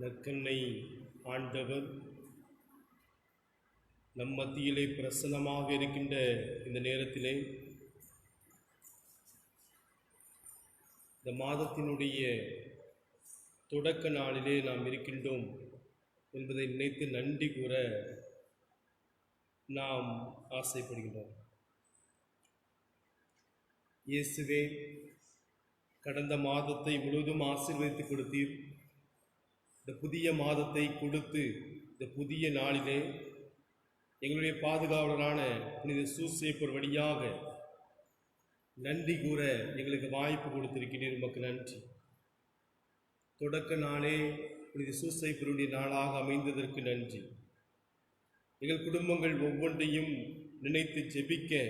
நற்கருணை ஆண்டவர் நம் மத்தியிலே பிரசன்னமாக இருக்கின்ற இந்த நேரத்திலே இந்த மாதத்தினுடைய தொடக்க நாளிலே நாம் இருக்கின்றோம் என்பதை நினைத்து நன்றி கூற நாம் ஆசைப்படுகின்றோம். இயேசுவே, கடந்த மாதத்தை முழுவதும் ஆசீர்வதித்து கொடுத்தீர். இந்த புதிய மாதத்தை கொடுத்து இந்த புதிய நாளிலே எங்களுடைய பாதுகாவலரான புனித சூசேப்பர் வழியாக நன்றி கூற எங்களுக்கு வாய்ப்பு கொடுத்திருக்கிறீர். உமக்கு நன்றி. தொடக்க நாளே புனித சூசேப்பருடைய நாளாக அமைந்ததற்கு நன்றி. எங்கள் குடும்பங்கள் ஒவ்வொன்றையும் நினைத்து ஜெபிக்க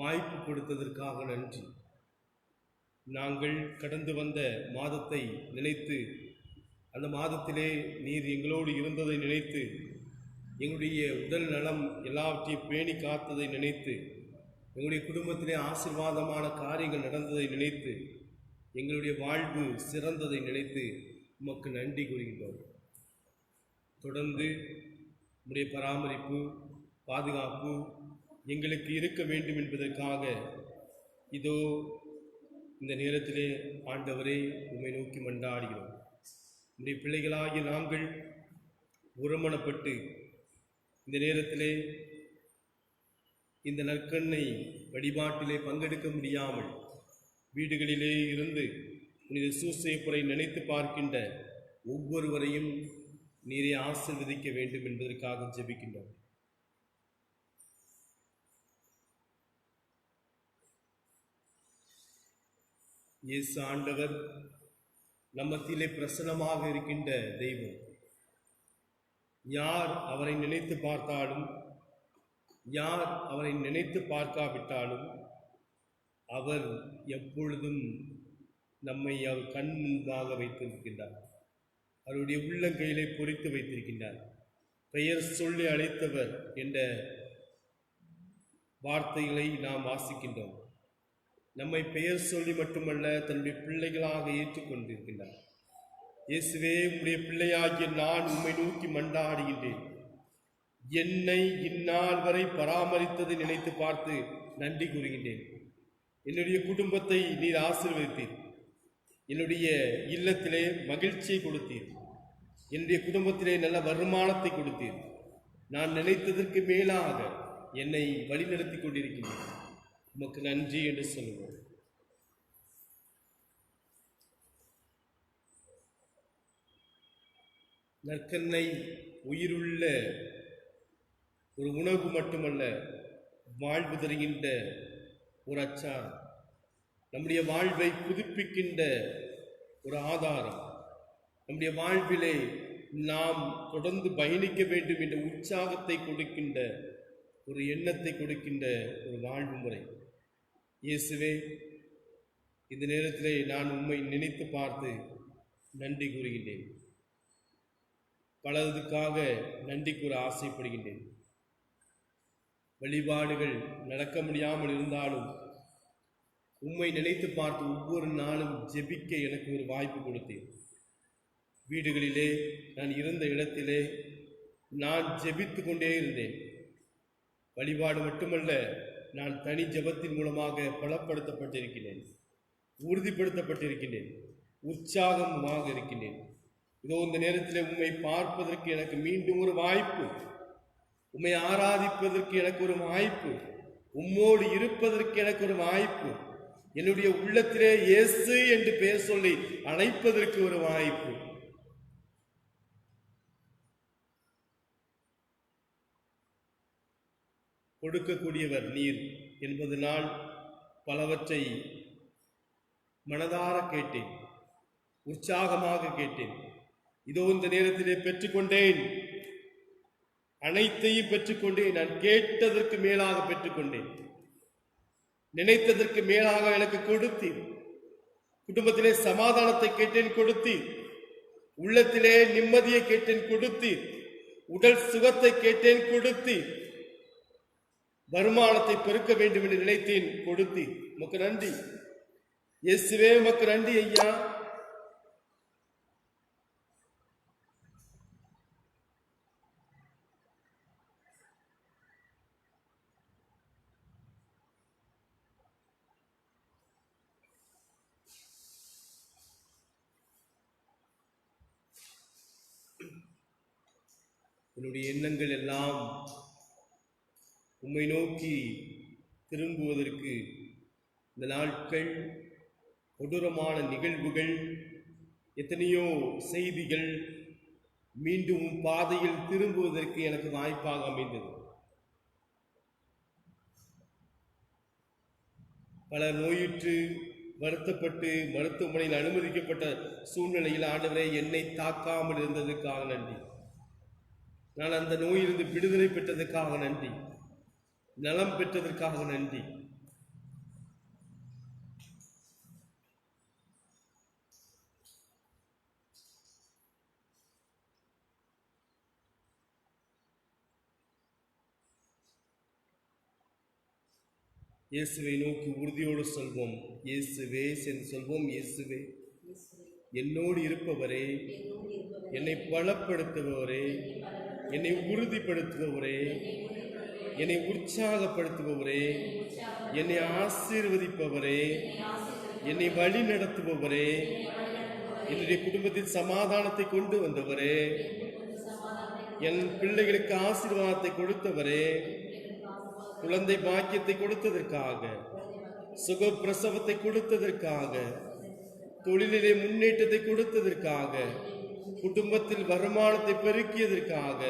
வாய்ப்பு கொடுத்ததற்காக நன்றி. நாங்கள் கடந்து வந்த மாதத்தை நினைத்து, அந்த மாதத்திலே நீர் எங்களோடு இருந்ததை நினைத்து, எங்களுடைய உடல் நலம் எல்லாவற்றையும் பேணி காத்ததை நினைத்து, எங்களுடைய குடும்பத்திலே ஆசீர்வாதமான காரியங்கள் நடந்ததை நினைத்து, எங்களுடைய வாழ்வு சிறந்ததை நினைத்து உமக்கு நன்றி கூறுகின்றோம். தொடர்ந்து உம்முடைய பராமரிப்பு, பாதுகாப்பு எங்களுக்கு இருக்க வேண்டும் என்பதற்காக இதோ இந்த நேரத்திலே ஆண்டவரே உம்மை நோக்கி மன்றாடுகிறோம். உம்முடைய பிள்ளைகளாகிய நாங்கள் ஒருமனப்பட்டு இந்த நேரத்திலே இந்த நற்கருணை வழிபாட்டிலே பங்கெடுக்க முடியாமல் வீடுகளிலே இருந்து புனித சூசேப்பரை நினைத்து பார்க்கின்ற ஒவ்வொருவரையும் நீரை ஆசீர்வதிக்க வேண்டும் என்பதற்காக ஜெபிக்கின்றோம். இயேசு ஆண்டவர் நம்மத்திலே பிரசன்னமாக இருக்கின்ற தெய்வம். யார் அவரை நினைத்து பார்த்தாலும், யார் அவரை நினைத்து பார்க்காவிட்டாலும், அவர் எப்பொழுதும் நம்மை அவர் கண் முன்பாக வைத்திருக்கின்றார். அவருடைய உள்ளங்கையிலே பொறித்து வைத்திருக்கின்றார். பெயர் சொல்லி அழைத்தவர் என்ற வார்த்தைகளை நாம் வாசிக்கின்றோம். நம்மை பெயர் சொல்லி மட்டுமல்ல, தன்னுடைய பிள்ளைகளாக ஏற்றுக்கொண்டிருக்கின்றார். இயேசுவே, உம்முடைய பிள்ளையாகிய நான் உம்மை நோக்கி மன்றாடுகின்றேன். என்னை இந்நாள் வரை பராமரித்ததை நினைத்து பார்த்து நன்றி கூறுகின்றேன். என்னுடைய குடும்பத்தை நீர் ஆசீர்வதித்தீர். என்னுடைய இல்லத்திலே மகிழ்ச்சியை கொடுத்தீர். என்னுடைய குடும்பத்திலே நல்ல வருமானத்தை கொடுத்தீர். நான் நினைத்ததற்கு மேலாக என்னை வழிநடத்தி கொண்டிருக்கின்றேன். உமக்கு நன்றி என்று சொல்லுவோம். நற்கருணை உயிருள்ள ஒரு உணவு மட்டுமல்ல, வாழ்வு தருகின்ற ஒரு அச்சாரம், நம்முடைய வாழ்வை புதுப்பிக்கின்ற ஒரு ஆதாரம், நம்முடைய வாழ்விலே நாம் தொடர்ந்து பயணிக்க வேண்டும் என்ற உற்சாகத்தை கொடுக்கின்ற ஒரு எண்ணத்தை கொடுக்கின்ற ஒரு வாழ்வு முறை. இயேசுவே, இந்த நேரத்திலே நான் உம்மை நினைத்து பார்த்து நன்றி கூறுகின்றேன். பலதுக்காக நன்றி கூற ஆசைப்படுகின்றேன். வழிபாடுகள் நடக்க முடியாமல் இருந்தாலும் உம்மை நினைத்து பார்த்து ஒவ்வொரு நாளும் ஜெபிக்க எனக்கு ஒரு வாய்ப்பு கொடுத்தேன். வீடுகளிலே நான் இருந்த இடத்திலே நான் ஜெபித்து கொண்டே இருந்தேன். வழிபாடு மட்டுமல்ல, நான் தனி ஜெபத்தின் மூலமாக பலப்படுத்தப்பட்டிருக்கிறேன், உறுதிப்படுத்தப்பட்டிருக்கிறேன், உற்சாகமாக இருக்கின்றேன். இதோ இந்த நேரத்தில் உம்மை பார்ப்பதற்கு எனக்கு மீண்டும் ஒரு வாய்ப்பு, உம்மை ஆராதிப்பதற்கு எனக்கு ஒரு வாய்ப்பு, உம்மோடு இருப்பதற்கு எனக்கு ஒரு வாய்ப்பு, என்னுடைய உள்ளத்திலே இயேசு என்று பெயர் சொல்லி அழைப்பதற்கு ஒரு வாய்ப்பு. கொடுக்கக்கூடியவர் நீர் என்பதனால் பலவற்றை மனதார கேட்டேன், உற்சாகமாக கேட்டேன். இதோ இந்த நேரத்திலே பெற்றுக்கொண்டேன், அனைத்தையும் பெற்றுக்கொண்டேன். நான் கேட்டதற்கு மேலாக பெற்றுக்கொண்டேன், நினைத்ததற்கு மேலாக எனக்கு கொடுத்தீர். குடும்பத்திலே சமாதானத்தை கேட்டேன், கொடுத்தீர். உள்ளத்திலே நிம்மதியை கேட்டேன், கொடுத்தீர். உடல் சுகத்தை கேட்டேன், கொடுத்தீர். வருமானத்தை பெருக்க வேண்டும் என்று நினைத்தேன், கொடுத்தீர். உமக்கு நன்றி இயேசுவே, உமக்கு நன்றி ஐயா. என்னுடைய எண்ணங்கள் எல்லாம் உம்மை நோக்கி திரும்புவதற்கு இந்த நாட்கள், கொடூரமான நிகழ்வுகள், எத்தனையோ செய்திகள் மீண்டும் பாதையில் திரும்புவதற்கு எனக்கு வாய்ப்பாக அமைந்தது. பல நோயுற்று வருத்தப்பட்டு மருத்துவமனையில் அனுமதிக்கப்பட்ட சூழ்நிலையில் ஆண்டவரே என்னை தாக்காமல் இருந்ததற்காக நன்றி. நான் அந்த நோயிலிருந்து விடுதலை பெற்றதற்காக நன்றி. நலம் பெற்றதற்காக நன்றி. இயேசுவை நோக்கி உறுதியோடு சொல்வோம், இயேசுவே என்று சொல்வோம். இயேசுவே, என்னோடு இருப்பவரே, என்னை பலப்படுத்துபவரே, என்னை உறுதிப்படுத்துபவரே, என்னை உற்சாகப்படுத்துபவரே, என்னை ஆசீர்வதிப்பவரே, என்னை வழி நடத்துபவரே, என்னுடைய குடும்பத்தில் சமாதானத்தை கொண்டு வந்தவரே, என் பிள்ளைகளுக்கு ஆசீர்வாதத்தை கொடுத்தவரே, குழந்தை பாக்கியத்தை கொடுத்ததற்காக, சுக பிரசவத்தை கொடுத்ததற்காக, தொழிலிலே முன்னேற்றத்தை கொடுத்ததற்காக, குடும்பத்தில் வருமானத்தை பெருக்கியதற்காக,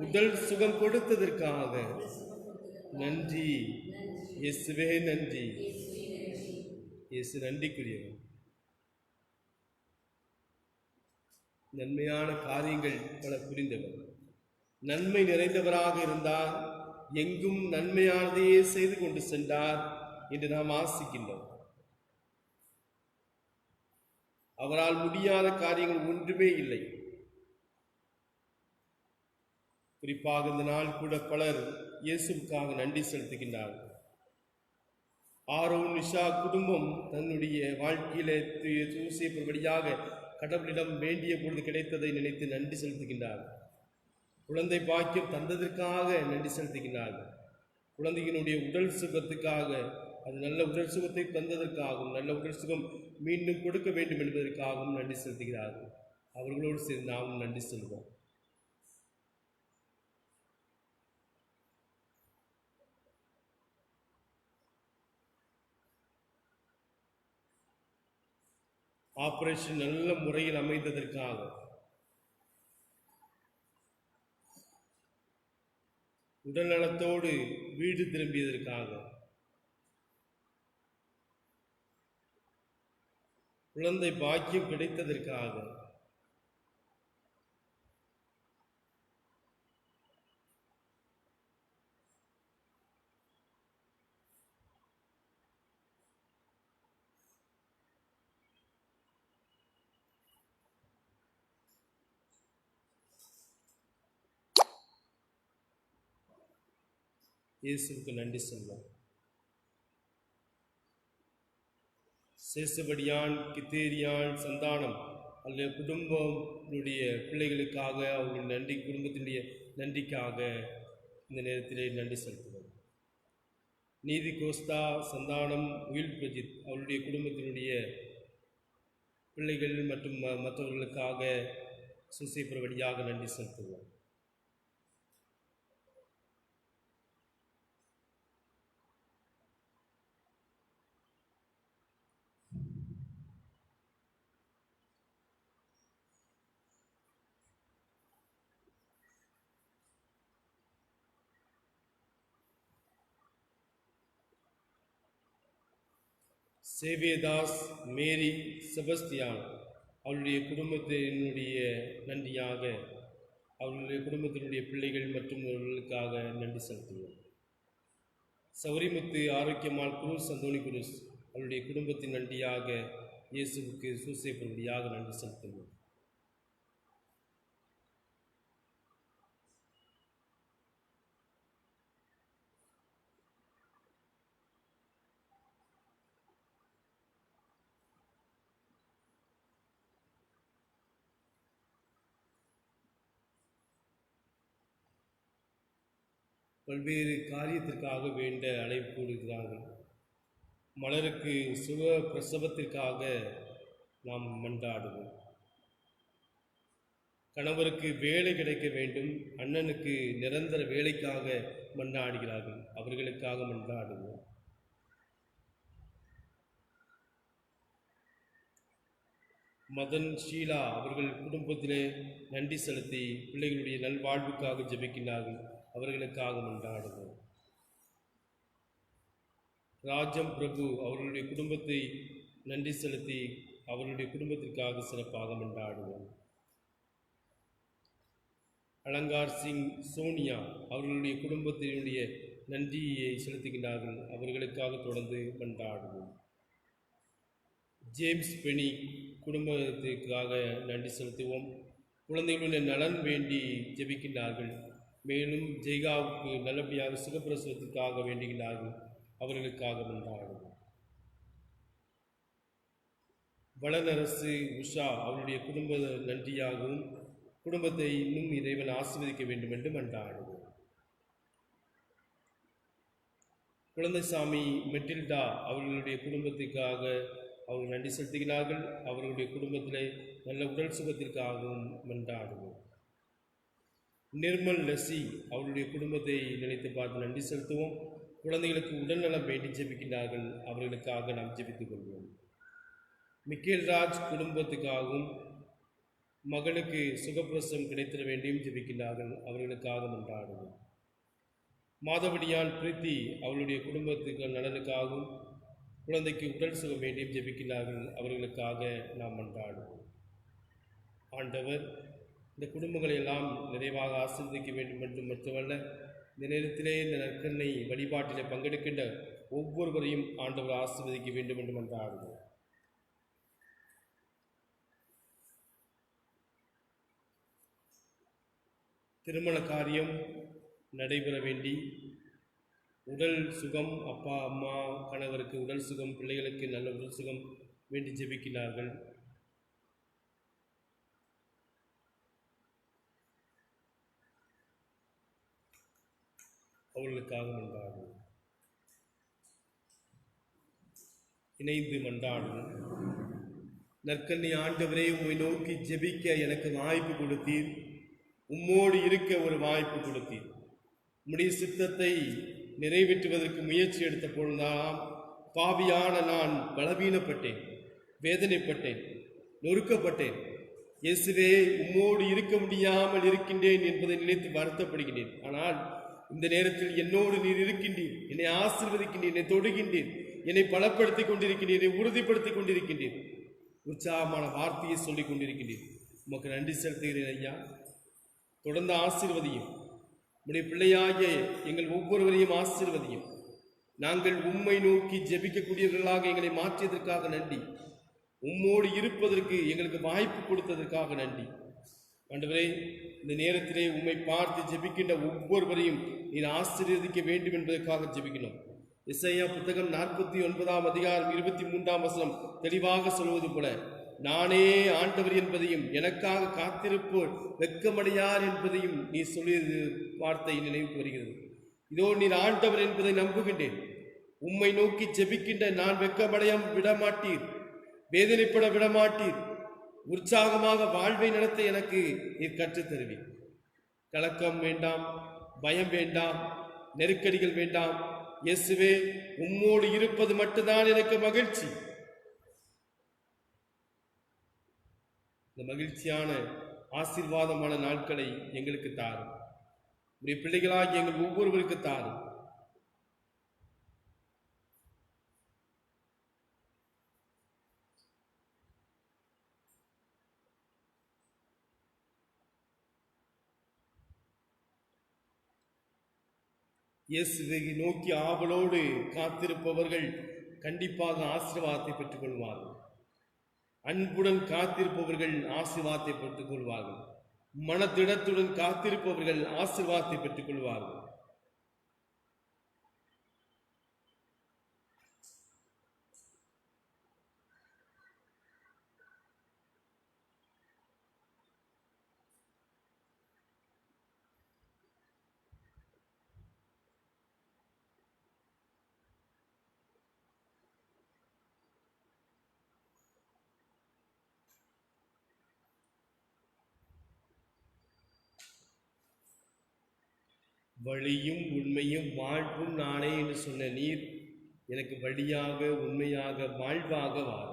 உடல் சுகம் கொடுத்ததற்காக நன்றி இயேசுவே, நன்றி இயேசு. நன்றிக்குரியவர். நன்மையான காரியங்கள் பல புரிந்தவர், நன்மை நிறைந்தவராக இருந்தார், எங்கும் நன்மையானதையே செய்து கொண்டு சென்றார் என்று நாம் ஆசிக்கின்றோம். அவரால் முடியாத காரியங்கள் ஒன்றுமே இல்லை. குறிப்பாக இந்த நாள் கூட பலர் இயேசுவுக்காக நன்றி செலுத்துகின்றார்கள். ஆரோன் நிஷா குடும்பம் தன்னுடைய வாழ்க்கையிலே வழியாக கடவுளிடம் வேண்டிய பொழுது கிடைத்ததை நினைத்து நன்றி செலுத்துகின்றார்கள். குழந்தை பாக்கியம் தந்ததற்காக நன்றி செலுத்துகின்றார்கள். குழந்தையினுடைய உடல் சுகத்துக்காக, அது நல்ல உடல் சுகத்தை தந்ததற்காகவும், நல்ல உடல் சுகம் மீண்டும் கொடுக்க வேண்டும் என்பதற்காகவும் நன்றி செலுத்துகிறார்கள். அவர்களோடு சேர்ந்து நாமும் நன்றி செலுத்துவோம். ஆபரேஷன் நல்ல முறையில் அமைந்ததற்காக, உடல்நலத்தோடு வீடு திரும்பியதற்காக, குழந்தை பாக்கியம் கிடைத்ததற்காக, இயேசுவுக்கு நன்றி சொல்வோம். சேசுபடியான், கித்தேரியான் சந்தானம் அல்ல குடும்பத்தினுடைய பிள்ளைகளுக்காக, அவர்கள் நன்றி, குடும்பத்தினுடைய நன்றிக்காக இந்த நேரத்திலே நன்றி செலுத்துவோம். நீதி கோஸ்தா சந்தானம் உயில் பிரஜித் அவருடைய குடும்பத்தினுடைய பிள்ளைகள் மற்றும் மற்றவர்களுக்காக சுசேபுரவடியாக நன்றி செலுத்துவோம். சேவியதாஸ் மேரி செபஸ்தியான் அவருடைய குடும்பத்தினுடைய நன்றியாக அவர்களுடைய குடும்பத்தினுடைய பிள்ளைகள் மற்றும் அவர்களுக்காக நன்றி செலுத்துவோம். சௌரிமுத்து ஆரோக்கியமால் குரூஸ் அந்தோணி குரூஸ் அவருடைய குடும்பத்தின் நன்றியாக இயேசுவுக்கு சூசேப்படியாக நன்றி செலுத்துவோம். பல்வேறு காரியத்திற்காக வேண்ட அழைப்பு கொடுக்கிறார்கள். மலருக்கு சுக பிரசவத்திற்காக நாம் மன்றாடுவோம். கணவருக்கு வேலை கிடைக்க வேண்டும், அண்ணனுக்கு நிரந்தர வேலைக்காக மன்றாடுகிறார்கள், அவர்களுக்காக மன்றாடுவோம். மதன் ஷீலா அவர்கள் குடும்பத்திலே நன்றி செலுத்தி பிள்ளைகளுடைய நல்வாழ்வுக்காக ஜெபிக்கின்றார்கள், அவர்களுக்காக மன்றாடுவோம். ராஜம் பிரபு அவர்களுடைய குடும்பத்தை நன்றி செலுத்தி அவர்களுடைய குடும்பத்திற்காக சிறப்பாக மன்றாடுவோம். அலங்கார் சிங் சோனியா அவர்களுடைய குடும்பத்தினுடைய நன்றியை செலுத்துகின்றார்கள், அவர்களுக்காக தொடர்ந்து மன்றாடுவோம். ஜேம்ஸ் பெனி குடும்பத்திற்காக நன்றி செலுத்துவோம். குழந்தைகளுடைய நலன் வேண்டி ஜெபிக்கின்றார்கள், மேலும் ஜெய்காவுக்கு நல்லபடியாக சுகப்பிரசவத்திற்காக வேண்டுகின்றார்கள், அவர்களுக்காக மன்றாடுவோம். வளனரசு உஷா அவருடைய குடும்ப நன்றியாகவும் குடும்பத்தை இன்னும் இறைவன் ஆசீர்வதிக்க வேண்டும் என்று மன்றாடுவோம். குழந்தைசாமி மெட்டில்டா அவர்களுடைய குடும்பத்திற்காக அவர்கள் நன்றி செலுத்துகிறார்கள், அவர்களுடைய குடும்பத்திலே நல்ல உடல் சுகத்திற்காகவும் மன்றாடுவோம். நிர்மல் லெசி அவருடைய குடும்பத்தை நினைத்து பார்த்து நன்றி செலுத்துவோம். குழந்தைகளுக்கு உடல்நலம் வேண்டி ஜெபிக்கிறார்கள், அவர்களுக்காக நாம் ஜெபித்துக் கொள்வோம். மிக்கேல் ராஜ் குடும்பத்துக்காகவும் மகனுக்கு சுகப்பிரசவம் கிடைத்திட வேண்டியும் ஜெபிக்கிறார்கள், அவர்களுக்காக மன்றாடுவோம். மாதவடியான் பிரீத்தி அவர்களுடைய குடும்பத்துக்கு நலனுக்காகவும் குழந்தைக்கு உடல் சுகம் வேண்டியும் ஜெபிக்கிறார்கள், அவர்களுக்காக நாம் மன்றாடுவோம். ஆண்டவர் இந்த குடும்பங்களை எல்லாம் நிறைவாக ஆசீர்வதிக்க வேண்டும் என்று மட்டுமல்ல, இந்த நேரத்திலே இந்த நற்கருணை வழிபாட்டிலே பங்கெடுக்கின்ற ஒவ்வொருவரையும் ஆண்டவர் ஆசீர்வதிக்க வேண்டும் என்று மன்றாடுவோம். திருமண காரியம் நடைபெற வேண்டி உடல் சுகம், அப்பா அம்மா கணவருக்கு உடல் சுகம், பிள்ளைகளுக்கு நல்ல உடல் சுகம் வேண்டி ஜெபிக்கிறார்கள். அவர்களுக்காக மன்றாடுவோம். இணைந்து மன்றாடுவோம். நற்கருணை ஆண்டவரே, உம்மை நோக்கி ஜெபிக்க எனக்கு வாய்ப்பு கொடுத்தீர், உம்மோடு இருக்க ஒரு வாய்ப்பு கொடுத்தீர். உம்முடைய சித்தத்தை நிறைவேற்றுவதற்கு முயற்சி எடுத்த பொழுதாம் பாவியான நான் பலவீனப்பட்டேன், வேதனைப்பட்டேன், நொறுக்கப்பட்டேன். இயேசுவே, உம்மோடு இருக்க முடியாமல் இருக்கின்றேன் என்பதை நினைத்து வருத்தப்படுகிறேன். ஆனால் இந்த நேரத்தில் என்னோடு நீர் இருக்கின்றீர், என்னை ஆசீர்வதிக்கின்றீர், என்னை தொடுகின்றீர், என்னை பலப்படுத்திக் கொண்டிருக்கின்றீர், என்னை உறுதிப்படுத்திக் கொண்டிருக்கின்றீர், உற்சாகமான வார்த்தையை சொல்லிக் கொண்டிருக்கின்றீர். உமக்கு நன்றி செலுத்துகிறேன் ஐயா. தொடர்ந்து ஆசீர்வதியும். உம்முடைய பிள்ளையாகிய எங்கள் ஒவ்வொருவரையும் ஆசீர்வதியும். நாங்கள் உம்மை நோக்கி ஜெபிக்கக்கூடியவர்களாக எங்களை மாற்றியதற்காக நன்றி. உம்மோடு இருப்பதற்கு எங்களுக்கு வாய்ப்பு கொடுத்ததற்காக நன்றி. ஆண்டவரே, இந்த நேரத்திலே உம்மை பார்த்து ஜெபிக்கின்ற ஒவ்வொருவரையும் நீர் ஆசீர்வதிக்க வேண்டும் என்பதற்காக ஜெபிக்கணும். எசையா புத்தகம் 49 அதிகாரம் 23 தெளிவாக சொல்வது போல, நானே ஆண்டவர் என்பதையும் எனக்காக காத்திருப்போர் வெட்கமடையார் என்பதையும் நீ சொல்லியது வார்த்தை நினைவுக்கு வருகிறது. இதோ நீர் ஆண்டவர் என்பதை நம்புகின்றேன். உம்மை நோக்கி ஜெபிக்கின்ற நான் வெட்கமடைய விடமாட்டீர், வேதனைப்பட விடமாட்டீர். உற்சாகமாக வாழ்வை நடத்த எனக்கு நீர் கற்றுத் தருவீர். கலக்கம் வேண்டாம், பயம் வேண்டாம், நெருக்கடிகள் வேண்டாம். இயேசுவே, உம்மோடு இருப்பது மட்டும்தான் எனக்கு மகிழ்ச்சி. இந்த மகிழ்ச்சியான ஆசீர்வாதமான நாட்களை எங்களுக்கு தாரும். உடைய பிள்ளைகளாகி எங்கள் ஒவ்வொருவருக்கு தாரும். இயேசுவை நோக்கி ஆவலோடு காத்திருப்பவர்கள் கண்டிப்பாக ஆசீர்வாதத்தை பெற்றுக் கொள்வார்கள். அன்புடன் காத்திருப்பவர்கள் ஆசீர்வாதத்தை பெற்றுக் கொள்வார்கள். மனதிடத்துடன் காத்திருப்பவர்கள் ஆசீர்வாதத்தை பெற்றுக் கொள்வார்கள். வழியும் உண்மையும் வாழ்வும் நானே என்று சொன்ன நீர் எனக்கு வழியாக உண்மையாக வாழ்வாக வாரும்.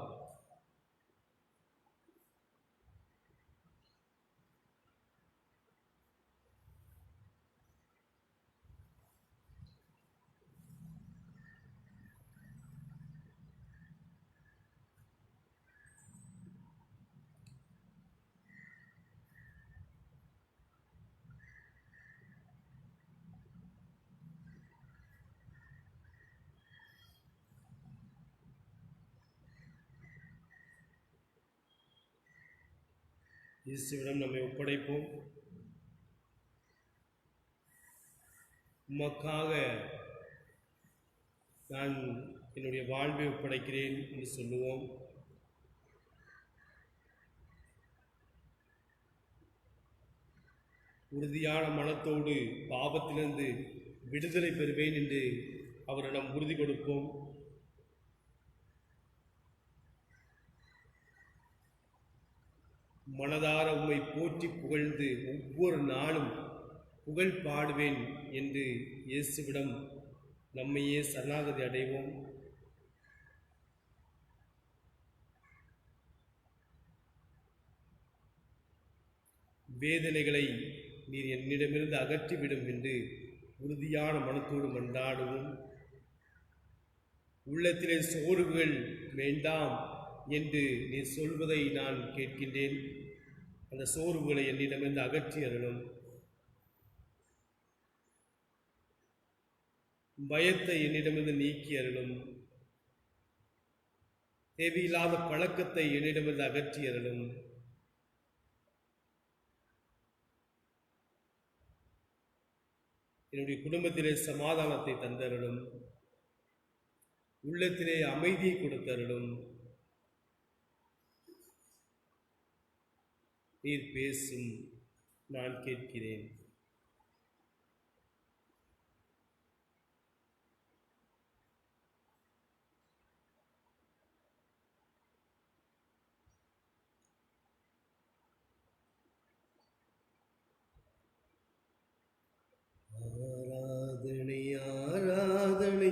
இயேசுவிடம் நம்மை ஒப்படைப்போம். உமக்காக நான் என்னுடைய வாழ்வை ஒப்படைக்கிறேன் என்று சொல்லுவோம். உறுதியான மனத்தோடு பாவத்திலிருந்து விடுதலை பெறுவேன் என்று அவரிடம் உறுதி கொடுப்போம். மனதார உம்மை போற்றி புகழ்ந்து ஒவ்வொரு நாளும் புகழ் பாடுவேன் என்று இயேசுவிடம் நம்மையே சரணாகதி அடைவோம். வேதனைகளை நீர் என்னிடமிருந்து அகற்றிவிடும் என்று உறுதியான மனத்தோடு மன்றாடுவோம். உள்ளத்திலே சோர்வுகள் வேண்டாம் என்று நீ சொல்வதை நான் கேட்கின்றேன். அந்த சோர்வுகளை என்னிடமிருந்து அகற்றி அருளும். பயத்தை என்னிடமிருந்து நீக்கி அருளும். தேவையில்லாத பழக்கத்தை என்னிடமிருந்து அகற்றி அருளும். என்னுடைய குடும்பத்திலே சமாதானத்தை தந்தருளும். உள்ளத்திலே அமைதியை கொடுத்தருளும். நீர் பேசும், நான் கேட்கிறேன். ஆராதனை ஆராதனை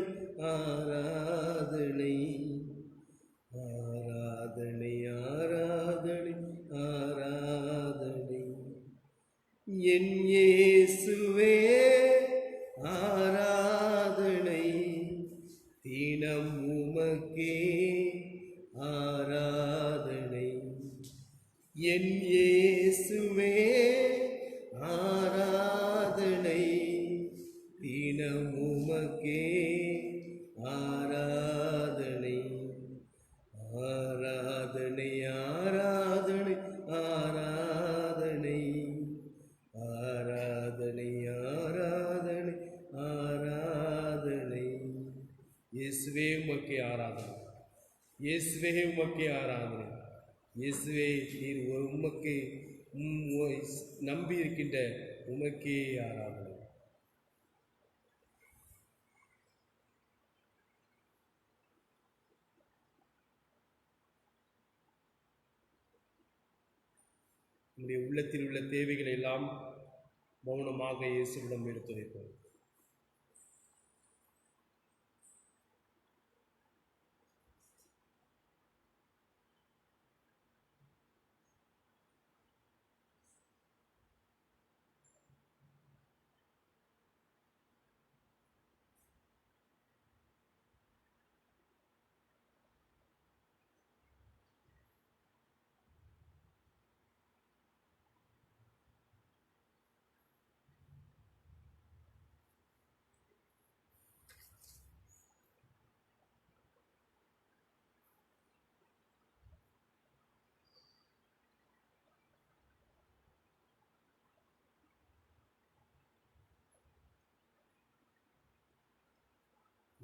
ஆராதனை ஆராதனை ஆராதனை ஆராதனை என் இயேசுவே ஆராதனை தினம் உமக்கே ஆராதனை என் இயேசுவே ஆராதனை தினம் உமக்கே ஆராதனை ஆராதனை ஆராதனை ஆராதனை ஆராதனை ஆராதனை ஆராதனை இயேசுவே உமக்கே ஆராதனை. இயேசுவே உமக்கே ஆராதனை. இயேசுவே நீர் உமக்கே நம்பி இருக்கின்ற உமக்கே ஆராதனை. நம்முடைய உள்ளத்தில் உள்ள தேவைகளை எல்லாம் மௌனமாக இயேசுவிடம் எடுத்துரைப்போம்.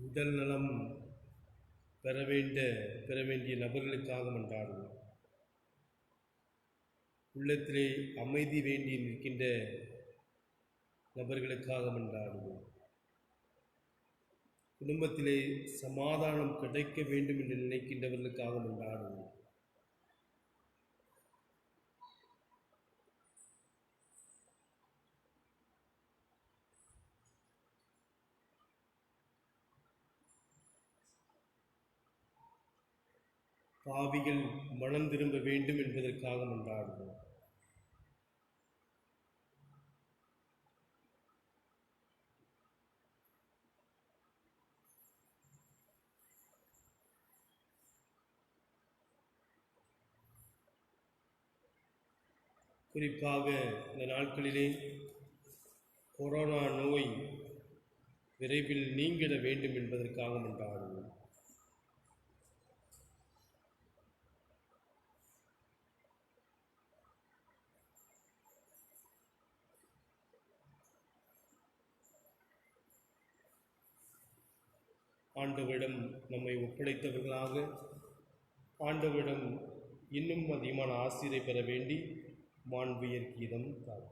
உடல் நலம் பெற வேண்டிய நபர்களுக்காக மன்றாடுவோம். உள்ளத்திலே அமைதி வேண்டி நிற்கின்ற நபர்களுக்காக மன்றாடுவோம். குடும்பத்திலே சமாதானம் கிடைக்க வேண்டும் என்று நினைக்கின்றவர்களுக்காக மன்றாடுவோம். பாவிகள் மனம் திரும்ப வேண்டும் என்பதற்காக மன்றாடுவோம். குறிப்பாக இந்த நாட்களிலே கொரோனா நோய் விரைவில் நீங்கிட வேண்டும் என்பதற்காக மன்றாடுவோம். ஆண்டவரிடம் நம்மை ஒப்படைத்தவர்களாக ஆண்டவரிடம் இன்னும் அதிகமான ஆசிரியை பெற வேண்டி மாண்புயர் கீதம் தாழ்வோம்.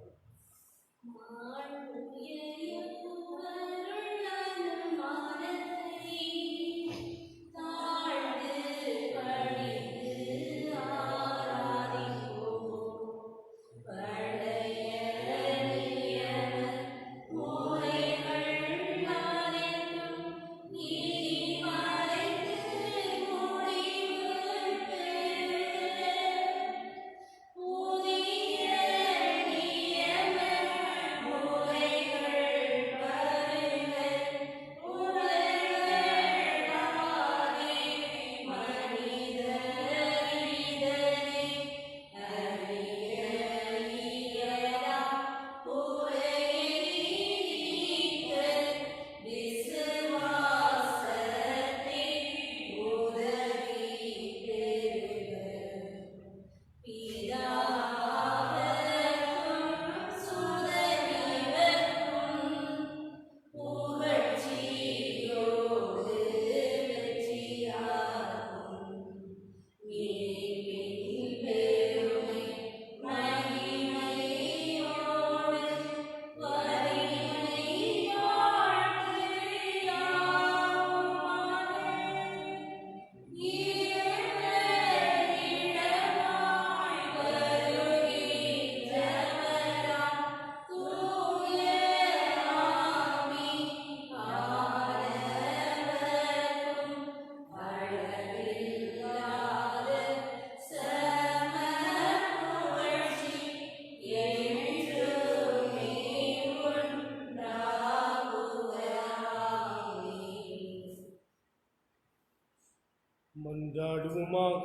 மன்றாடுவோமாக.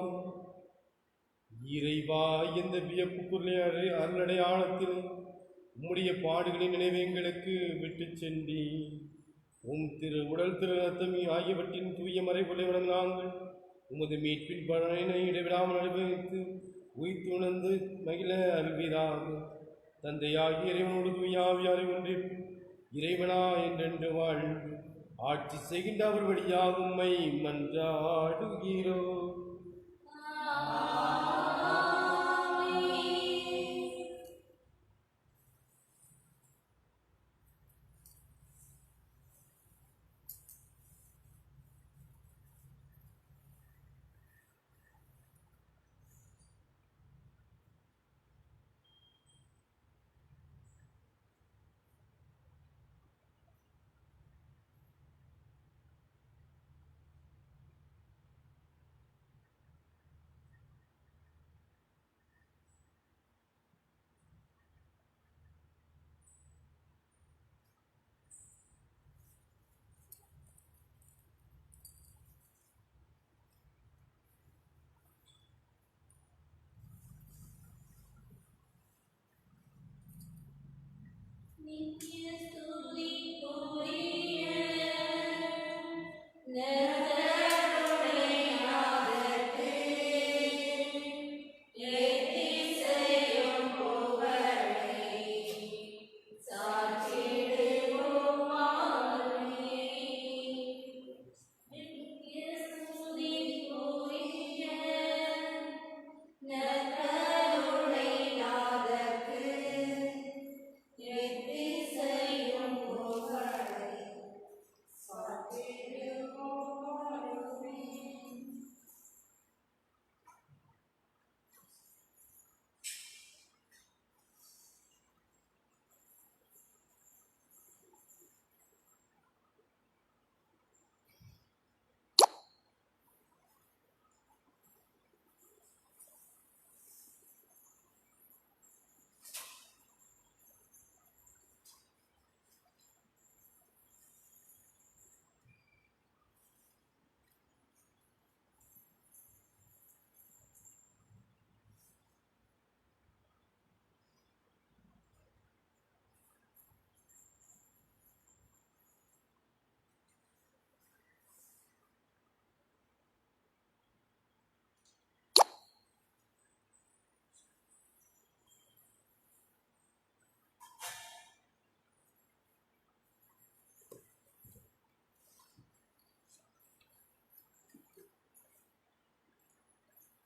இறைவா, இந்த வியப்பு பொருளை அருளடையாளத்தில் உம்முடைய பாடுகளின் நினைவை எங்களுக்கு விட்டு சென்றி உம் உடல் திரு ரத்தம் ஆகியவற்றின் தூய மறைபொருளையுடன் நாங்கள் உமது மீட்பின் பலனை இடைவிடாமல் அனுபவித்து உயிர்த்துணர்ந்து மகிழ அருள்வீராக. தந்தையாகிய இறைவனோடு தூயாவியாரை ஒன்றி இறைவனா என்றென்று வாழ்ந்து ஆட்சி செய்கின்ற அவர் வழியாக உம்மை மன்றாடுகிறோம்.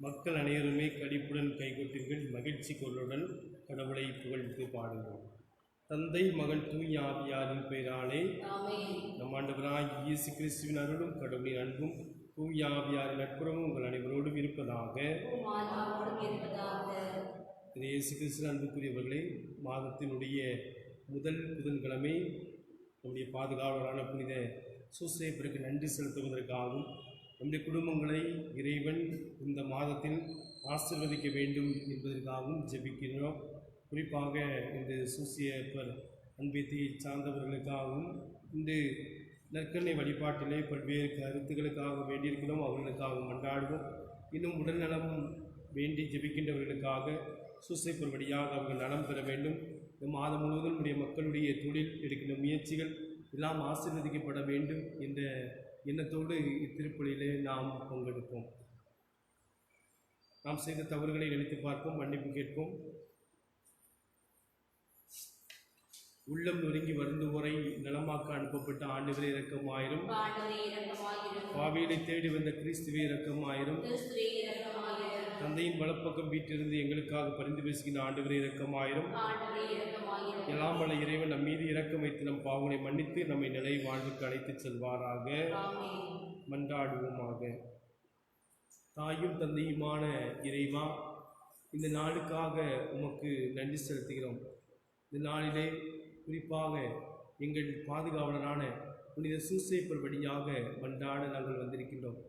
மக்கள் அனைவருமே களிப்புடன் கைகொட்டுங்கள், மகிழ்ச்சி கொள்ளுடன் கடவுளை புகழ்ந்து பாடுங்கள். தந்தை, மகன், தூய் ஆவியாரின் பெயராலே நம் ஆண்டவராகிய இயேசு கிறிஸ்துவின் அருளும் கடவுளின் அன்பும் தூய் ஆவியாரின் நட்புறமும் உங்கள் அனைவரோடும் இருப்பதாக. இயேசு கிறிஸ்து அன்புக்குரியவர்களே, மாதத்தினுடைய முதல் புதன்கிழமை நம்முடைய பாதுகாவலரான புனித சூசேப்பருக்கு நன்றி செலுத்துவதற்காகவும் நம்முடைய குடும்பங்களை இறைவன் இந்த மாதத்தில் ஆசீர்வதிக்க வேண்டும் என்பதற்காகவும் ஜெபிக்கிறோம். குறிப்பாக இந்த சூசேப்பர் அன்பத்தை சார்ந்தவர்களுக்காகவும் இந்த நற்கருணை வழிபாட்டிலே பல்வேறு கருத்துக்களுக்காக வேண்டியிருக்கிறோம், அவர்களுக்காகவும் கொண்டாடுவோம். இன்னும் உடல்நலம் வேண்டி ஜெபிக்கின்றவர்களுக்காக சூசேப்பர் வழியாக அவர்கள் நலம் பெற வேண்டும். இந்த மாதம் முழுவதும் நம்முடைய மக்களுடைய தொழில் எடுக்கின்ற முயற்சிகள் எல்லாம் ஆசீர்வதிக்கப்பட வேண்டும் என்ற எண்ணத்தோடு இத்திருப்பலியிலே நாம் பங்கெடுப்போம். நாம் செய்த தவறுகளை நினைத்து பார்ப்போம், மன்னிப்பு கேட்போம். உள்ளம் நொறுங்கி வருந்துவோரை நலமாக்க அனுப்பப்பட்ட ஆண்டவரே இரக்கமாயிரும். பாவிகளை தேடி வந்த கிறிஸ்துவே இரக்கமாயிரும். தந்தையின் வலப்பக்கம் வீட்டிலிருந்து எங்களுக்காக பரிந்து பேசுகின்ற ஆண்டவரே இரக்கமாயிரும். எல்லாம் வல்ல இறைவன் நம் மீது இரக்கம் வைத்து நம் பாவங்களை மன்னித்து நம்மை நிலை வாழ்வுக்கு அழைத்துச் செல்வாராக. மன்றாடுவோமாக. தாயும் தந்தையுமான இறைவா, இந்த நாளுக்காக உமக்கு நன்றி செலுத்துகிறோம். இந்த நாளிலே குறிப்பாக எங்கள் பாதுகாவலரான புனித சூசேப்பர் வழியாக மன்றாட நாங்கள் வந்திருக்கின்றோம்.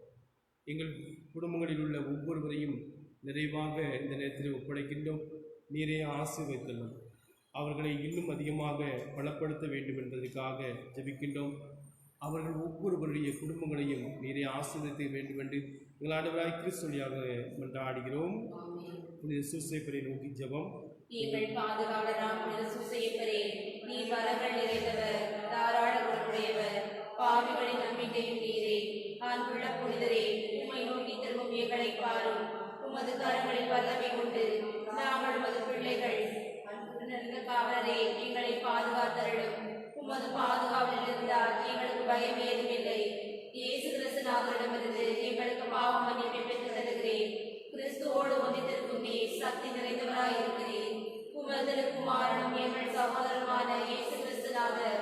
எங்கள் குடும்பங்களில் உள்ள ஒவ்வொருவரையும் நிறைவாக இந்த நேரத்தில் ஒப்படைக்கின்றோம். நீரே ஆசீர்வதித்தலும் அவர்களை இன்னும் அதிகமாக பலப்படுத்த வேண்டும் என்பதற்காக ஜெபிக்கின்றோம். அவர்கள் ஒவ்வொருவருடைய குடும்பங்களையும் நீரே ஆசீர்வதிக்க வேண்டும் என்று எங்கள் ஆண்டவராகிய கிறிஸ்து வழியாக மன்றாடுகிறோம். புனித சூசேப்பரை நோக்கி ஜெபம். எங்கள் பாதுகாவலரான புனித சூசேப்பரே, நீ வரங்கள் நிறைந்தவர், தாராள குணமுடையவர், பாவிகளின் நம்பிக்கையும் நீரே. அன்புள்ள புனிதரே, உம்மை நோக்கி திரும்பும் எங்களை பாரும். உமது கரங்களில் வல்லமை உண்டு. நாங்கள் உமது பிள்ளைகள். அன்பு நிறைந்த காவலரே, எங்களை பாதுகாத்தருளும். உமது பாதுகாவலில் இருந்தால் எங்களுக்கு பயம் ஏதுமில்லை. இயேசு கிறிஸ்துவிடமிருந்து எங்களுக்கு பாவ மன்னிப்பை பெற்றுத் தருகிறேன். கிறிஸ்துவோடு ஒன்றித்திருக்கும் நீர் சக்தி நிறைந்தவராய் இருக்கிறேன். உமது திருக்குமாரனும் எங்கள் சகோதரமான இயேசு கிறிஸ்துநாதர்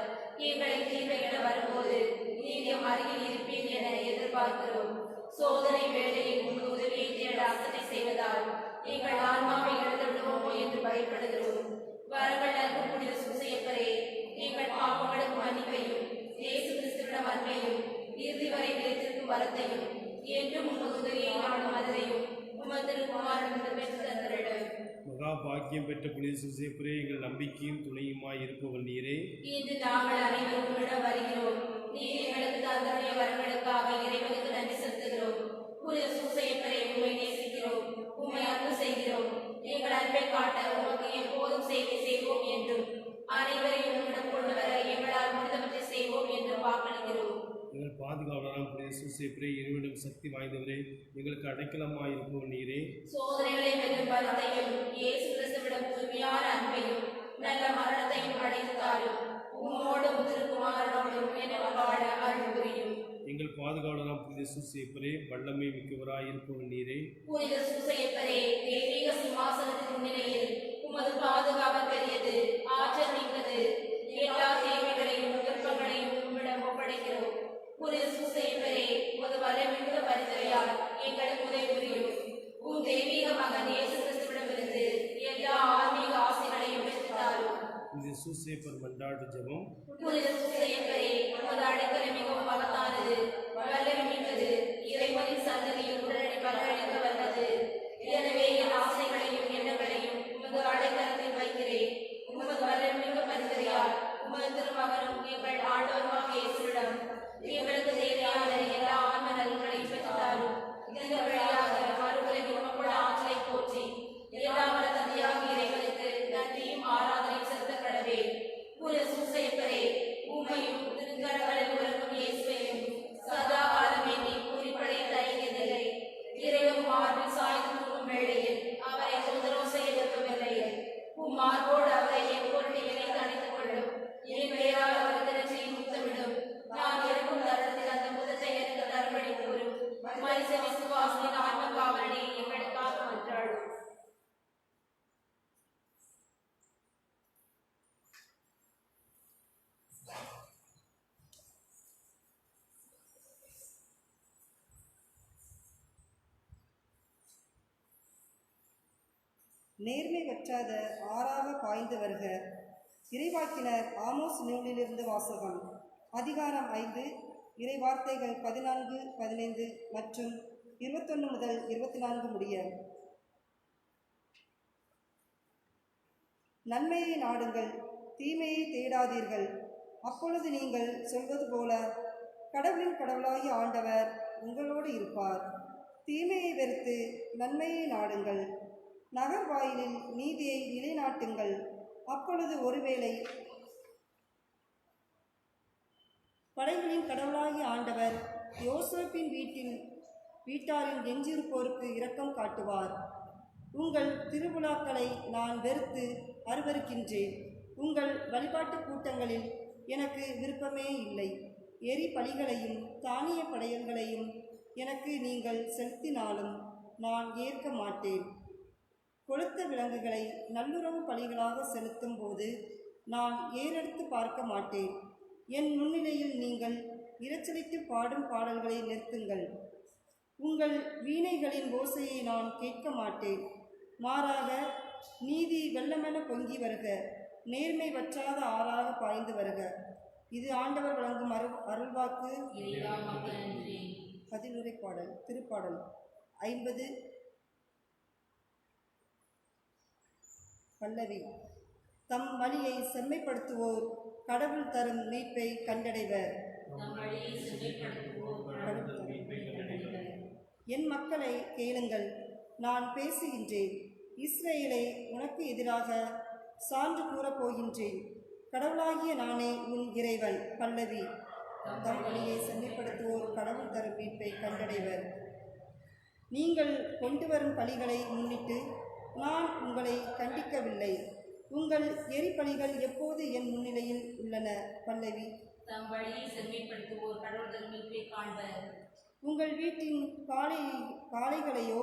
எங்களை தீர்வையிட வரும்போது நீர் அருகில் இருப்பீர் என எதிர்பார்க்கிறோம். சோதனை வேளையில் உங்கள் உதவியை தேட அசனை செய்வதால் எங்கள் ஆன்மாவை இழந்து விடுவோமோ என்று பயப்படுகிறோம். வரங்கள் நல்கும் புனித சூசேப்பரே, எங்கள் பாவங்களுக்கு மன்னிப்பையும் இயேசு கிறிஸ்துவிடம் அன்பையும் இறுதி வரை நிலைத்திருக்கும் வரத்தையும் என்றும் உங்கள் உதவியை நாடும் மனதையும் உமது திருக்குமாரனிடம் பெற்று தந்தரிடம். மகா பாக்கியம் பெற்ற புனித சூசேப்பரே, எங்கள் நம்பிக்கையும் துணையுமாய் இருப்பவன் நீரே. இன்று நாங்கள் அனைவரும் உங்களிடம் வருகிறோம். நீர் எங்களுக்கு தந்தருடைய வரங்களுக்காக இறைவனுக்கு நன்றி செலுத்துகிறோம். புனித சூசேப்பரே, உம்மை நேசிக்கிறோம், உம்மை அன்பு செய்கிறோம். எங்கள் அன்பை காட்ட உமக்கு எப்போதும் சேவை செய்வோம் என்றும் அனைவரையும் உங்களிடம் கொண்டு வர எங்களால் முடிந்தவற்றை செய்வோம் என்றும் வாக்களிக்கிறோம். எங்கள் பாதுகாவலரான புனித சூசேப்பரே, இறைவனிடம் சக்தி வாய்ந்தவரே, எங்களுக்கு அடைக்கலமாய் இருப்பவன் நீரே. சோதனைகளை வெல்லும் பலத்தையும் இயேசு கிறிஸ்துவிடம் தூய்மையான அன்பையும் நல்ல மரணத்தையும் அடைந்தாலும் உம்மோடும் திருக்குமாரனோடும் எனக்கு வாழ அருள் புரியும். எங்கள் பாதுகாவலரான புனித சூசேப்பரே, வல்லமை மிக்கவராய் இருப்பவன் நீரே. புனித சூசேப்பரே, தெய்வீக சிம்மாசனத்தின் முன்னிலையில் உமது பாதுகாவல் பெரியது, ஆற்றல் மிக்கது. எல்லா தேவைகளையும் விருப்பங்களையும் உம்மிடம் ஒப்படைக்கிறோம். புனித சூசேப்பரே, உமது வல்லமிக்க பரிந்துரையால் எங்களுக்கு உதவி புரியும். உன் தெய்வீக மகன் இயேசு கிறிஸ்துவிடமிருந்து எல்லா ஆன்மீக ஆசைகளையும் பெற்றுத்தாரும். புனித சூசேப்பர் மன்றாட்டு ஜெபம். புனித சூசேப்பரே, உமது அடைக்கலம் மிகவும் பலத்தானது, வல்லமை மிக்கது. இறைவனின் சந்ததியில் உடனடி பலனளிக்க வல்லது. எனவே என் ஆசைகளையும் எண்ணங்களையும் உமது அடைக்கலத்தில் வைக்கிறேன். உமது வல்லமிக்க பரிந்துரையால் உமது திருமகனும் எங்கள் ஆண்டவருமாக இயேசுவிடம் எங்களுக்கு தேவையான எல்லா ஆன்ம நலன்களையும் பெற்றுத்தாரும். இதன் வழியாக மறுபுறம் உமக்குள்ள ஆற்றலை போற்றி எல்லா வல்ல தந்தையாக இறைவனுக்கு நன்றியும் ஆராதனையும் செலுத்த கடவேன். புனித சூசேப்பரே, உம்மையும் திருக்கரங்களில் உறங்கும் இயேசுவையும் சதா காலமே நீ குறிப்படைய தயங்கியதில்லை. இறைவன் மார்பில் சாய்ந்து தூங்கும் வேளையில் அவரை தொந்தரவு செய்ய விரும்பவில்லை. உம் மார்போடு அவரை எப்பொருள் இணைத்து அணைத்துக் கொள்ளும். என் பெயரால் அவர் தினச்சை முத்தமிடும். நான் இருக்கும் தருணத்தில் அந்த முதத்தை எனக்கு தரும்படி கூறும். மனித விசுவாசத்தின் ஆன்ம காவலனை எங்களுக்கு நேர்மை வற்றாத ஆறாக பாய்ந்து வருக. இறைவாக்கினர் ஆமோஸ் நூலிலிருந்து வாசகம். அதிகாரம் 5, இறை வார்த்தைகள் 14, 15 மற்றும் 21 முதல் 24 முடிய. நன்மையை நாடுங்கள், தீமையை தேடாதீர்கள். அப்பொழுது நீங்கள் சொல்வது போல, கடவுளின் கடவுளாகிய ஆண்டவர் உங்களோடு இருப்பார். தீமையை வெறுத்து நன்மையை நாடுங்கள், நகர் வாயிலில் நீதியை நிலைநாட்டுங்கள். அப்பொழுது ஒருவேளை படைகளின் கடவுளாகிய ஆண்டவர் யோசேப்பின் வீட்டாரின் எஞ்சியிருப்போருக்கு இரக்கம் காட்டுவார். உங்கள் திருவிழாக்களை நான் வெறுத்து அருவருக்கின்றேன். உங்கள் வழிபாட்டு கூட்டங்களில் எனக்கு விருப்பமே இல்லை. எரி பலிகளையும் தானிய படையல்களையும் எனக்கு நீங்கள் செலுத்தினாலும் நான் ஏற்க மாட்டேன். கொழுத்த விலங்குகளை நல்லுறவு பலிகளாக செலுத்தும் போது நான் ஏறெடுத்து பார்க்க மாட்டேன். என் முன்னிலையில் நீங்கள் இரைச்சலிட்டு பாடும் பாடல்களை நிறுத்துங்கள். உங்கள் வீணைகளின் ஓசையை நான் கேட்க மாட்டேன். மாறாக நீதி வெள்ளமென பொங்கி வருக, நேர்மை வற்றாத ஆறாக பாய்ந்து வருக. இது ஆண்டவர் வழங்கும் அருள்வாக்கு. பதிலுரை பாடல். திருப்பாடல் 50. பல்லவி. தம் வழியை செம்மைப்படுத்துவோர் கடவுள் தரும் மீட்பை கண்டடைவர். என் மக்களை கேளுங்கள், நான் பேசுகின்றேன். இஸ்ரேலை உனக்கு எதிராக சான்று கூறப் போகின்றேன். கடவுளாகிய நானே உன் இறைவன். பல்லவி. தம் வழியை செம்மைப்படுத்துவோர் கடவுள் தரும் மீட்பை கண்டடைவர். நீங்கள் கொண்டு வரும் பலிகளை முன்னிட்டு நான் உங்களை கண்டிக்கவில்லை. உங்கள் எரிபலிகள் எப்போது என் முன்னிலையில் உள்ளன. பல்லவி. தம் வழியை செம்மைப்படுத்துவோர் கடவுள் தரும் மீட்பை காண்பர். உங்கள் வீட்டின் காளைகளையோ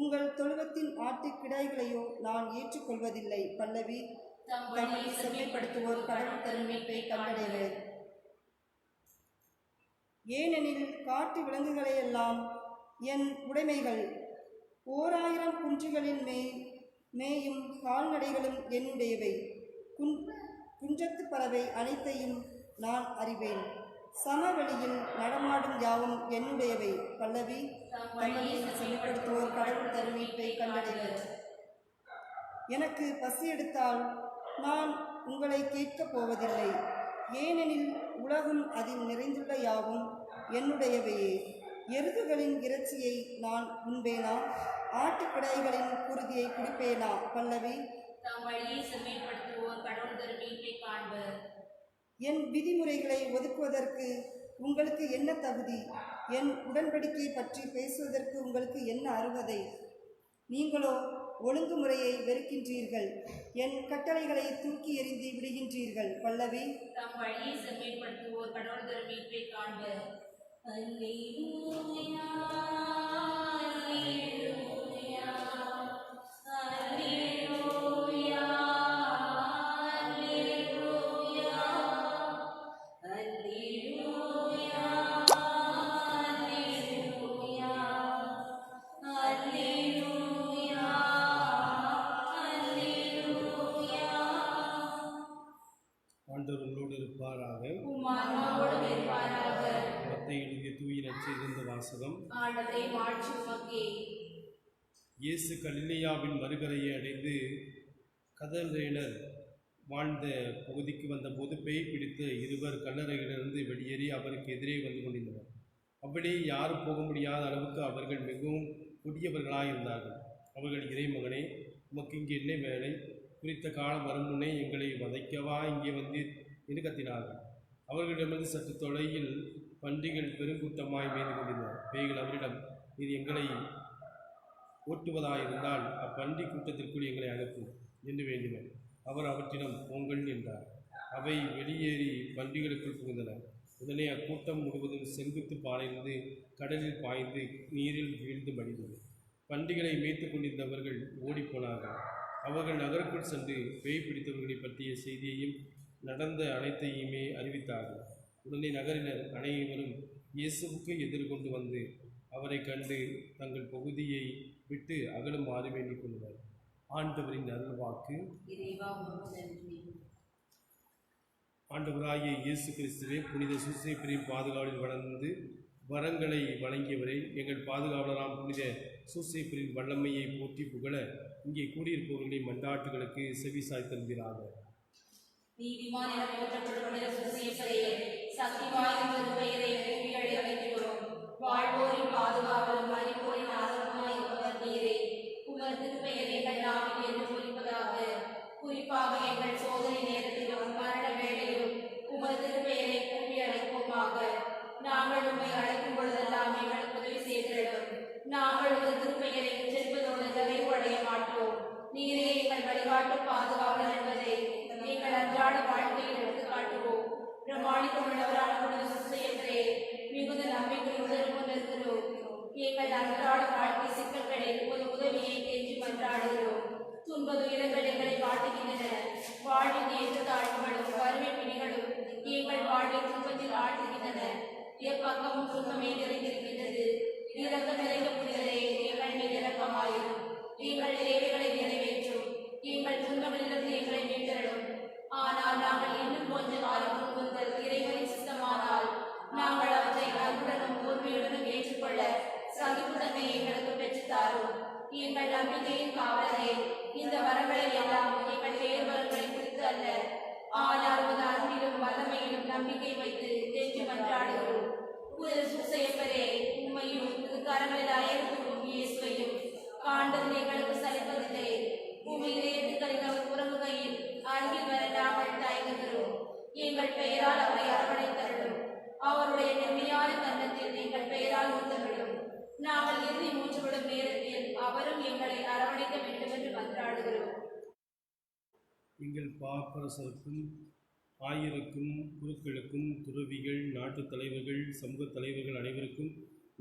உங்கள் தொழுவத்தின் ஆட்டு கிடாய்களையோ நான் ஏற்றுக்கொள்வதில்லை. பல்லவி. தம் வழியை செம்மைப்படுத்துவோர் கடவுள் தரும் மீட்பை கண்டடைவர். ஏனெனில் காட்டு விலங்குகளையெல்லாம் என் உடைமைகள், 1000 குன்றுகளில் மேயும் கால்நடைகளும் என்னுடையவை. குன்றத்து பறவை அனைத்தையும் நான் அறிவேன். சமவெளியில் நடமாடும் யாவும் என்னுடையவை. பல்லவி. தம்மையை செம்மைப்படுத்துவோர் கடவுள் தரும் மீட்பை கண்டடைவர். எனக்கு பசி எடுத்தால் நான் உங்களை கேட்கப் போவதில்லை. ஏனெனில் உலகும் அதில் நிறைந்துள்ள யாவும் என்னுடையவையே. எருதுகளின் இறைச்சியை நான் உண்பேனா? ஆட்டுக்கிடாய்களின் குருதியை குடிப்பேனா? பல்லவி. தம் வழியை செம்மைப்படுத்துவோர் கடவுள் தரும் மீட்பை காண்பர். என் விதிமுறைகளை ஒதுக்குவதற்கு உங்களுக்கு என்ன தகுதி? என் உடன்படிக்கை பற்றி பேசுவதற்கு உங்களுக்கு என்ன அருகதை? நீங்களோ ஒழுங்குமுறையை வெறுக்கின்றீர்கள், என் கட்டளைகளை தூக்கி எறிந்து விடுகின்றீர்கள். பல்லவி. தம் வழியை செம்மைப்படுத்துவோர் கடவுள் தரும் மீட்பை காண்பர். அல்லேலூயா, அல்லேலூயா, அல்லேலூயா, அல்லேலூயா, அல்லேலூயா, அல்லேலூயா, அல்லேலூயா, அல்லேலூயா. ஆண்டவர் உங்களோடு இருப்பாராக. உம் ஆன்மாவோடும் இருப்பாராக. மத்தேயு எழுதிய தூய நற்செய்தியிலிருந்து வாசகம். ஆண்டவரே, மாட்சி உமக்கே. இயேசு கலிலேயாவின் மறுகரையை அடைந்து கதரேனர் வாழ்ந்த பகுதிக்கு வந்தபோது பேய் பிடித்த 2 கல்லறையிலிருந்து வெளியேறி அவருக்கு எதிரே வந்து கொண்டிருந்தனர். அப்படி யாரும் போக முடியாத அளவுக்கு அவர்கள் மிகவும் கொடியவர்களாயிருந்தார்கள். அவர்கள், இறைமகனே, உமக்கு இங்கே என்ன வேலை? குறித்த காலம் வரும் முன்னே எங்களை வதைக்கவா இங்கே வந்து என்று கத்தினார்கள். அவர்களிடமிருந்து சற்று தொலையில் பன்றிகள் பெருங்கூட்டமாய் மேய்ந்து கொண்டிருந்தன. பேய்கள் அவரிடம், இது எங்களை ஓட்டுவதாயிருந்தால் அப்பன்றி கூட்டத்திற்குள் எங்களை அனுப்பும் என்று வேண்டினர். அவர் அவற்றிடம், போங்கள் என்றார். அவை வெளியேறி பன்றிகளுக்குள் புகுந்தன. உடனே அக்கூட்டம் முழுவதும் செங்குத்து பாறையிலிருந்து கடலில் பாய்ந்து நீரில் வீழ்ந்து மடிந்தது. பன்றிகளை மேய்த்து கொண்டிருந்தவர்கள் ஓடிப்போனார்கள். அவர்கள் நகருக்குள் சென்று பேய் பிடித்தவர்களை பற்றிய செய்தியையும் நடந்த அனைத்தையுமே அறிவித்தார்கள். உடனே நகரினர் அனைவரும் இயேசுவுக்கு எதிர்கொண்டு வந்து அவரை கண்டு தங்கள் பகுதியை விட்டு அகலுமாறு வேண்டிக் கொண்டனர். ஆண்டவரின் அருள்வாக்கு. இறைவா உமக்கு நன்றி. ஆண்டவராகிய இயேசு கிறிஸ்துவே, புனித சூசேப்பரின் பாதுகாவலில் வளர்ந்து வரங்களை வழங்கியவரை, எங்கள் பாதுகாவலராம் புனித சூசேப்பரின் வல்லமையை போற்றி புகழ இங்கே கூடியிருப்பவர்களின் மன்றாட்டுகளுக்கு செவி சாய்த்தல்கிறாங்க. நீதிமான் என போற்றப்படும் புனித சூசேப்பரே, சக்தி வாய்ந்த திருப்பெயரை எழுதி வைக்கிறோம். வாழ்வோரின் பாதுகாவலும் மரிப்போரின் ஆதரவுமாய் இருப்பவர் நீரே. உமது திருப்பெயர் எங்கள் நாவில் என்று ஒலிப்பதாக. குறிப்பாக எங்கள் சோதனை நேரத்திலும் மரண வேளையிலும் உமது திருப்பெயரை கூப்பி அழைப்போமாக. நாங்கள் உம்மை அழைக்கும் பொழுதெல்லாம் எங்களுக்கு உதவி செய்திடும். நாங்கள் உமது திருப்பெயரை உச்சரிப்பதோடு நிறைவு அடைய மாட்டோம். நீரே எங்கள் வழிகாட்டு பாதுகாவலர் என்பதை எங்கள் அன்றாட வாழ்க்கையில் எடுத்து காட்டுவோம். பிரமாணிக்கமுள்ளவரான புனித சூசேப்பரே, மிகுந்த நம்பிக்கையுடன் கொண்டிருக்கிறோம். எங்கள் அன்றாட வாழ்க்கை சிக்கல்களில் ஒரு உதவியை கெஞ்சி மன்றாடுகிறோம். துன்ப துயரங்கள் எங்களை வாட்டுகின்றன. வாழ்வின் ஏற்றத்தாழ்வுகளும் வறுமை பிணிகளும் எங்கள் வாழ்வை துன்பத்தில் ஆழ்த்துகின்றன. எப்பக்கமும் துன்பமே நிறைந்திருக்கின்றது. இரக்கம் நிறைந்த புனிதரே, எங்கள் மேல் இரக்கமாயிரும். எங்கள் தேவைகளை நிறைவேற்றும். எங்கள் துன்பங்களிலிருந்து எங்களை மீட்டரும். ஆனால் நாங்கள் இன்னும் கொஞ்ச காலம் முன்வந்தல் இறைவனின் சித்தமானால் நாங்கள் அவற்றை அன்புடனும் பொறுமையுடனும் ஏற்றுக்கொள்ள சகிப்புத்தன்மை எங்களுக்கு பெற்றுத்தாரும். எங்கள் நம்பிக்கையின் காவலரே, இந்த வரங்களை எல்லாம் எங்கள் வேறுவர்களை குறித்து அல்ல, ஆனால் உமது அன்பிலும் வல்லமையிலும் நம்பிக்கை வைத்து வெற்றி மன்றாடுகிறோம். புனித சூசேப்பரே, உம்மையும் கரங்களில் அறையறுக்கும் இயேசுவையும் காண்பது எங்களுக்கு சலிப்பதில்லை. உம்மை இதயத்துக்களின் உறவுகையில் அருகில் வர நாங்கள் தயங்குகிறோம். எங்கள் பெயரால் அவரை அரவணைத்தருளும். அவருடைய நெம்மையான கன்னத்தில் எங்கள் பெயரால் ஊத்தவிடும். நாங்கள் இறுதி மூச்சுவிடும் நேரத்தில் அவரும் எங்களை அரவணைக்க வேண்டும் என்று மன்றாடுகிறோம். எங்கள் பாப்பரசருக்கும் ஆயருக்கும் குருக்களுக்கும் துறவிகள், நாட்டு தலைவர்கள், சமூக தலைவர்கள் அனைவருக்கும்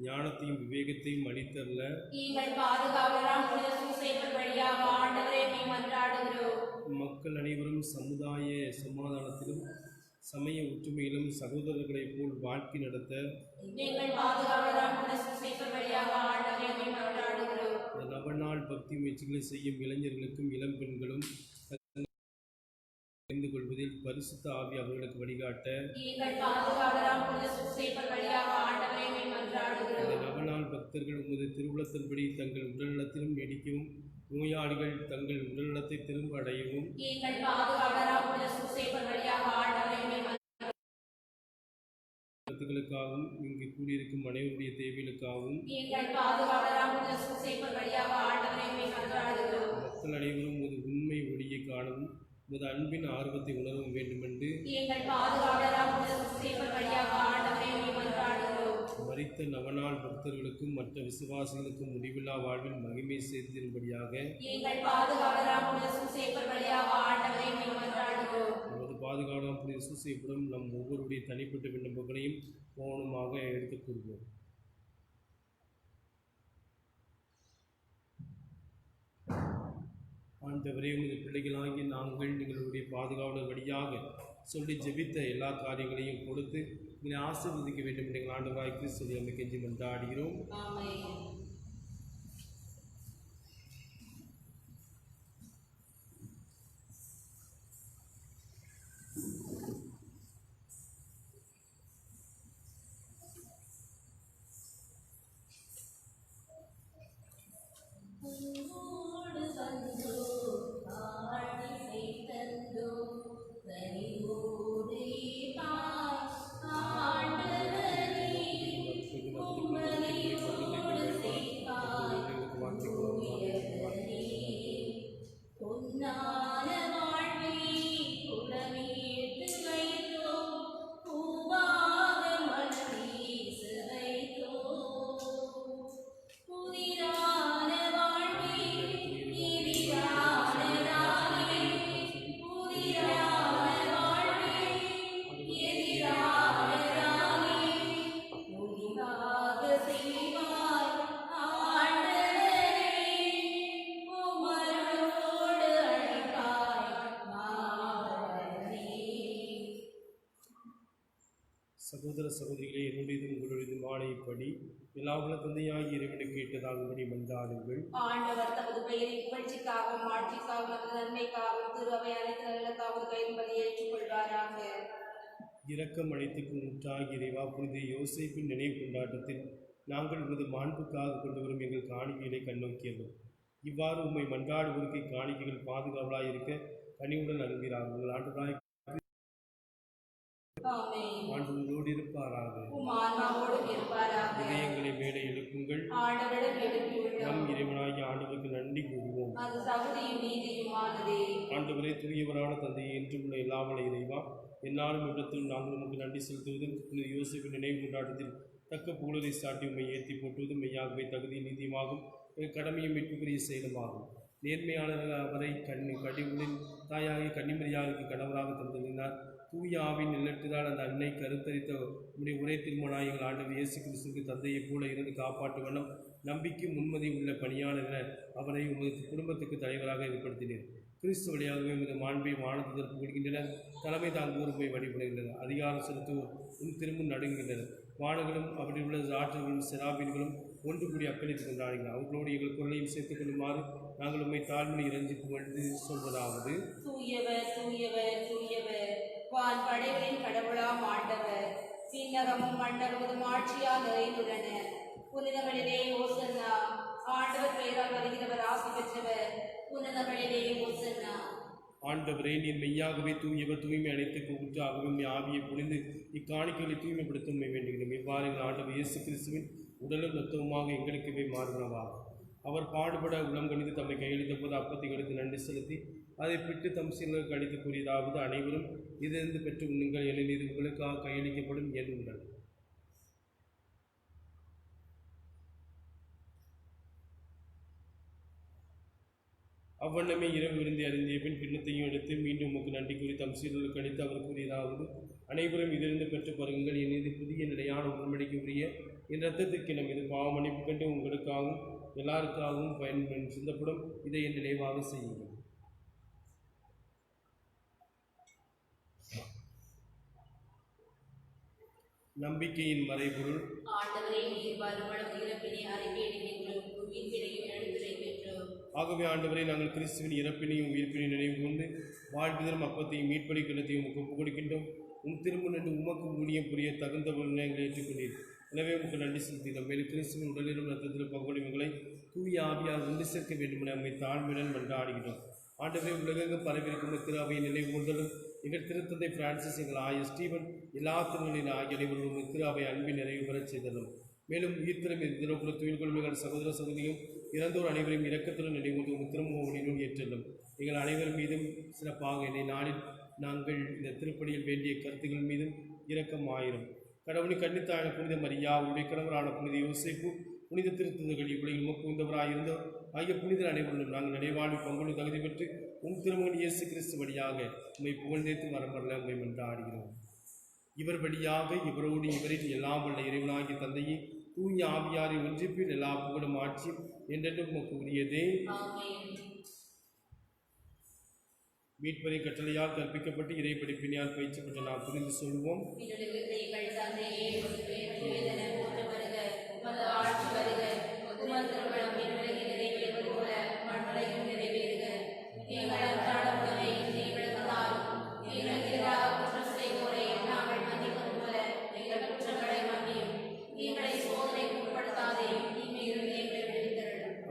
ஞானத்தையும் விவேகத்தையும் அளித்தல்ல எங்கள் பாதுகாவலராம் புனித சூசேப்பர் வழியாக ஆண்டவரே உம்மை மன்றாடுகிறோம். மக்கள் அனைவரும் சமுதாய சமாதானத்திலும் சமய ஒற்றுமையிலும் சகோதரர்களைப் போல் வாழ்க்கை நடத்த எங்கள் பாதுகாவலராம் புனித சூசேப்பர் வழியாக ஆண்டவரே உம்மை மன்றாடுகிறோம். இந்த நவநாள் பக்தி முயற்சிகளை செய்யும் இளைஞர்களுக்கும் இளம் பெண்களும் அறிந்து கொள்வதில் பரிசுத்த ஆவி அவர்களுக்கு வழிகாட்ட எங்கள் பாதுகாவலராம் புனித சூசேப்பர் வழியாக ஆண்டவரே உம்மை மன்றாடுகிறோம். இந்த நவநாள் பக்தர்கள் உமது திருவுளத்தின்படி தங்கள் உடல்நலத்திலும் நீடிக்கவும், நோயாளிகள் தங்கள் உடல்நலத்தை திரும்ப அடையவும் எங்கள் பாதுகாவலராம் புனித சூசேப்பர் வழியாக ஆண்டவரே உம்மை கருத்துக்களுக்காகவும் இங்கு கூடியிருக்கும் அனைவருடைய தேவைகளுக்காகவும் எங்கள் பாதுகாவலராம் புனித சூசேப்பர் வழியாக ஆண்டவரே உம்மை மன்றாடுகிறோம். மக்கள் அனைவரும் ஒரு உண்மை ஒளியை காணவும் உமது அன்பின் ஆர்வத்தை உணரவும் வேண்டுமென்று எங்கள் பாதுகாவலராம் புனித சூசேப்பர் வழியாக ஆண்டவரே உம்மை மன்றாடுகிறோம். மரித்த நவநாள் பக்தர்களுக்கும் மற்ற விசுவாசிகளுக்கும் முடிவில்லா வாழ்வில் மகிமை சேர்த்திரும்படியாக எங்கள் பாதுகாவலராம் புனித சூசேப்பர் வழியாக ஆண்டவரே உம்மை மன்றாடுகிறோம். நமது பாதுகாவலராம் புனித சூசேப்பரும் நம் ஒவ்வொருடைய தனிப்பட்ட விண்ணப்பங்களையும் மௌனமாக எடுத்துக் கொள்வோம். ஆண்டவரே, உமது பிள்ளைகளாகி நாங்கள் எங்களுடைய பாதுகாவலர் வழியாக சொல்லி ஜெபித்த எல்லா காரியங்களையும் கொடுத்து நீங்கள் ஆசீர்வதிக்க வேண்டும் என்று எங்கள் ஆண்டவராய் கிறிஸ்துவை நம்மை கெஞ்சி மன்றாடுகிறோம். ஆமென். ஆண்டவரே சகோதர சகோதரிகளே, என்னுடையதும் உங்களுடையதும் ஆணையப்படி எல்லாவுள்ள தந்தையாகி இறைவனுக்கு கேட்டதாகும்படி மன்றாடுங்கள். ஆண்டவர் தமது பெயரின் புகழ்ச்சிக்காகவும் ஆட்சிக்காகவும் நன்மைக்காகவும் திரு அவை அனைத்து நல்லக்காகவும் கைம்பதி ஏற்றுக்கொள்வாராக. இரக்கம் அனைத்துக்கும் முற்றாகி இறைவா, புனித யோசேப்பின் நினைவு கொண்டாட்டத்தில் நாங்கள் உமது மாண்புக்காக கொண்டு வரும் எங்கள் காணிக்கைகளை கண்ணோக்கியது. இவ்வாறு உம்மை மன்றாடுவோருக்கு காணிக்கைகள் பாதுகாவலாக இருக்க கனிவுடன் அருள்கிறார்கள். உங்கள் ஆண்டவராய் ஆண்டவரோடு இருப்பாராக. இதயங்களை மேலே எழுப்புங்கள். நம் இறைவனாகிய ஆண்டவருக்கு நன்றி கூறுவோம். ஆண்டவரே, தூயவரான தந்தையை என்றும் உள்ள எல்லாவல்ல இறைவா, எந்நாளும் இடத்திலும் நாங்கள் உமக்கு நன்றி செலுத்துவதும் புனித யோசேப்பின் நினைவு கொண்டாட்டத்தில் தக்க புகழரை சாட்டி உண்மை ஏற்றி போற்றுவதும் மெய்யாகவே தகுதி நீதியமாகும், கடமையும் மீட்புக்குரிய செயலுமாகும். நேர்மையாளர்கள் அவரை கடவுளின் தாயாகிய கன்னிமரியாருக்கு கணவராக தந்திருந்தார். தூய ஆவின் நிலட்டுதான் அந்த அன்னை கருத்தரித்த உடைய உரை திருமணாய் எங்கள் ஆண்டவர் இயேசு கிறிஸ்துவுக்கு தந்தையைப் போல இருந்து காப்பாற்று வண்ணம் நம்பிக்கை முன்மதி உள்ள பணியாளர் என அவரை உமது குடும்பத்துக்கு தலைவராக ஏற்படுத்தினீர். கிறிஸ்து வழியாகவே உமது மாண்பை வானத்து தரப்பு கொடுக்கின்றனர். தலைமை தாங்குவோர் உண்மை வழிபடுகின்றனர். அதிகாரம் செலுத்துவோர் உன் திரும்ப நடுங்குகின்றனர். வானங்களும் அவற்றில் உள்ள ஆற்றல்களும் செராபீன்களும் ஒன்று கூடி அக்களித்து கொண்டாடுகிறார். அவர்களோடு எங்கள் குரலையும் சேர்த்துக் கொள்ளுமாறு நாங்கள் உண்மை தாழ்மையை இறஞ்சி புகழ்ந்து சொல்வதாவது: தூயவர் தூயவர் தூயவர், வான் படைகளின் கடவுளாம் ஆண்டவர், விண்ணகமும் மண்டகமும் ஆட்சியால் நிறைந்துள்ளன. புனிதங்களிலே ஓசன்னா, ஆண்டவர் பெயரால் வருகிறவர் ஆசி பெற்றவர். புனிதங்களிலே ஓசன்னா. ஆண்டவரே, நீர் மெய்யாகவே தூயவர், தூய்மை அனைத்துக்கு ஊற்றாகவும் ஆவியை புனிந்து இக்காணிக்கைகளை தூய்மைப்படுத்த உண்மை வேண்டுகிறோம். இவ்வாறு எங்கள் ஆண்டவர் இயேசு கிறிஸ்துவின் உடலும் ரத்தமுமாக எங்களுக்குவே மாறுகிறவாகும். அவர் பாடுபட உளம் கணித்து தம்மை கையளித்த போது அப்பத்தை எடுத்து நன்றி செலுத்தி அதை பிட்டு தம் சீடர்களுக்கு அளித்து கூறியதாவது: அனைவரும் இதிலிருந்து பெற்று உண்ணுங்கள், என இது உங்களுக்காக கையளிக்கப்படும் என் உடல். அவ்வண்ணமே இரவு விருந்தி அறிந்திய பின் கிண்ணத்தையும் எடுத்து மீண்டும் உமக்கு நன்றி கூறி தம் சீடர்களுக்கு அளித்து அவர் கூறியதாவது: அனைவரும் இதிலிருந்து பெற்று பருகுங்கள், என் இது புதிய நிலையான உடன்படிக்கை உரிய என் இரத்தத்திற்கு நம் இது பாவ மன்னிப்பு கண்டு உங்களுக்காகவும் எல்லாருக்காகவும் பயன் சிந்தப்படும். இதை என் நினைவாக செய்யுங்கள். நம்பிக்கையின் மறைபொருள். ஆகவே ஆண்டவரை, நாங்கள் கிறிஸ்துவின் இறப்பினையும் உயிர்ப்பினையும் நினைவு கொண்டு வாழ்விதரும் அப்பத்தையும் மீட்படி கிணத்தையும் ஒப்பு கொடுக்கின்றோம். திரும்ப நின்று உமக்கு ஊழியம் புரிய தகுந்தவர்கள் எங்களை ஏற்றுக்கொண்டீர். எனவே உமக்கு நன்றி செலுத்தினோம். மேலும் கிறிஸ்துவின் உடலிலும் ரத்தத்திலும் பங்குடைமைகளை தூய ஆவியால் ஒன்று சேர்க்க வேண்டுமென நம்மை தாழ்மையுடன் மன்றாடுகிறோம். ஆண்டவரை, உலகெங்கும் பரவிருக்கும் திரு அவையை நினைவு கொண்டதும் எங்கள் திருத்தந்தை பிரான்சிஸ், எங்கள் ஆயர் ஸ்டீவன், எல்லா திருநிலையின் ஆகிய அனைவரும் திரு அவை அன்பின் நிறைவு பெறச் செய்தலும். மேலும் உயிர்த்திறம் தினக்குழு துயில்கொள்ளும் எங்கள் சகோதர சகோதரியும் இறந்தோர் அனைவரையும் இரக்கத்துடன் நினைவுகொண்டு திரும்பவும் ஏற்றலும். எங்கள் அனைவர் மீதும் சிறப்பாக என்னை நாளில் நாங்கள் இந்த திருப்பணியில் வேண்டிய கருத்துக்கள் மீதும் இரக்கம் ஆயிரும். கடவுளின் கன்னித்தாயான புனித மரியா, அவருடைய கணவரான புனித யோசேப்பு, புனித திருத்தந்தைகள், இவ்வுலகில் முக்குந்தவராயிருந்த ஆகிய புனிதர் அனைவரும் நாங்கள் நடைவாழ்வு பங்குள்ள தகுதி பெற்று திருமகன் இயேசு கிறிஸ்து வழியாக உண்மை புகழ்ந்தேத்து வரம்பரல உண்மை மன்றாடுகிறோம். இவர் வழியாக இவரோடு இவரின் எல்லாம் வல்ல இறைவனாகிய தந்தையை தூய ஆவியாரை ஒன்றிப்பில் எல்லா புகழும் ஆட்சியும் என்றென்றும் உமக்கு உரியதே. மீட்பரை கட்டளையால் கற்பிக்கப்பட்டு இறை படிப்பினையால் பயிற்சி பெற்ற நாம் புரிந்து சொல்வோம்: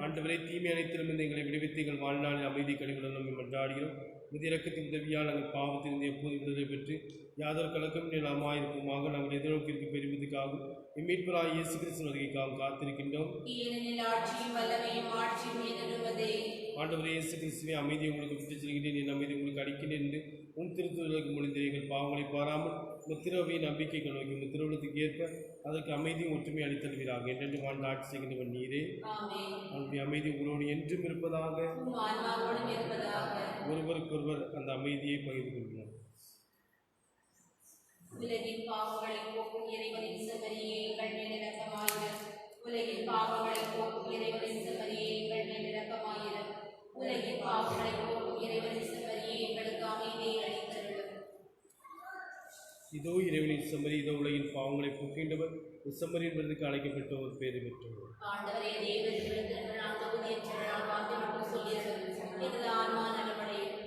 ஆண்டவரை, தீமை அனைத்திலிருந்து எங்களை விடுவித்து எங்கள் வாழ்நாளில் அமைதி கழிவுடன் நம்மை மன்றாடுகிறோம். இந்த இறக்கத்தின் உதவியால் நாங்கள் பாவத்திலிருந்து எப்போது விடுதலை பெற்று யாதொரு கலக்கம் நிலமாயிருக்குமாக நாங்கள் எதிர்நோக்கிற்கு பெறுவதற்காகவும் இம்மீட்பராய் இயேசு கிறிஸ்து வருகைக்காகவும் காத்திருக்கின்றோம். ஆண்டவரே இயேசு கிறிஸ்துவை, அமைதியை உங்களுக்கு விட்டு செல்கிறேன், என் அமைதி உங்களுக்கு அளிக்கின்றேன் என்று திருத்துவதற்கு மொழிந்த எங்கள் பாவங்களை பாராமல் முத்திரவையின் நம்பிக்கைக்கு நோக்கி முத்திரவுலத்துக்கு ஏற்ப அதற்கு அமைதியும் ஒற்றுமை அளித்தல்வீராக. என்றென்று வாழ்ந்து ஆட்சி செய்கின்றவன் நீரே. அவனுடைய அமைதி உங்களோடு என்றும் இருப்பதாக. ஒருவருக்கொருவர் அந்த அமைதியை பகிர்ந்து கொள்கிறோம். உலகின் பாவங்களை போக்கும் இறைவனின் செம்மறியே, எங்கள் மேல் இரக்கமாயிரும். உலகின் பாவங்களை போக்கும் இறைவனின் செம்மறியே, எங்கள் மேல் இரக்கமாயிரும். உலகின் பாவங்களை போக்கும் இறைவனின் செம்மறியே, எங்களுக்கு அமைதியை அளித்தருளும். இதோ இறைவனின் செம்மறி, இதோ உலகின் பாவங்களை போக்கின்றவர், செம்மறியின் விருதுக்கு அழைக்கப்பட்டோர் பேறு பெற்றோர். ஆண்டவரே, தேவர்களுக்கு நான் தகுதியற்ற நான் வார்த்தை மட்டும் சொல்லியது எனது ஆன்மா நலமடையும்.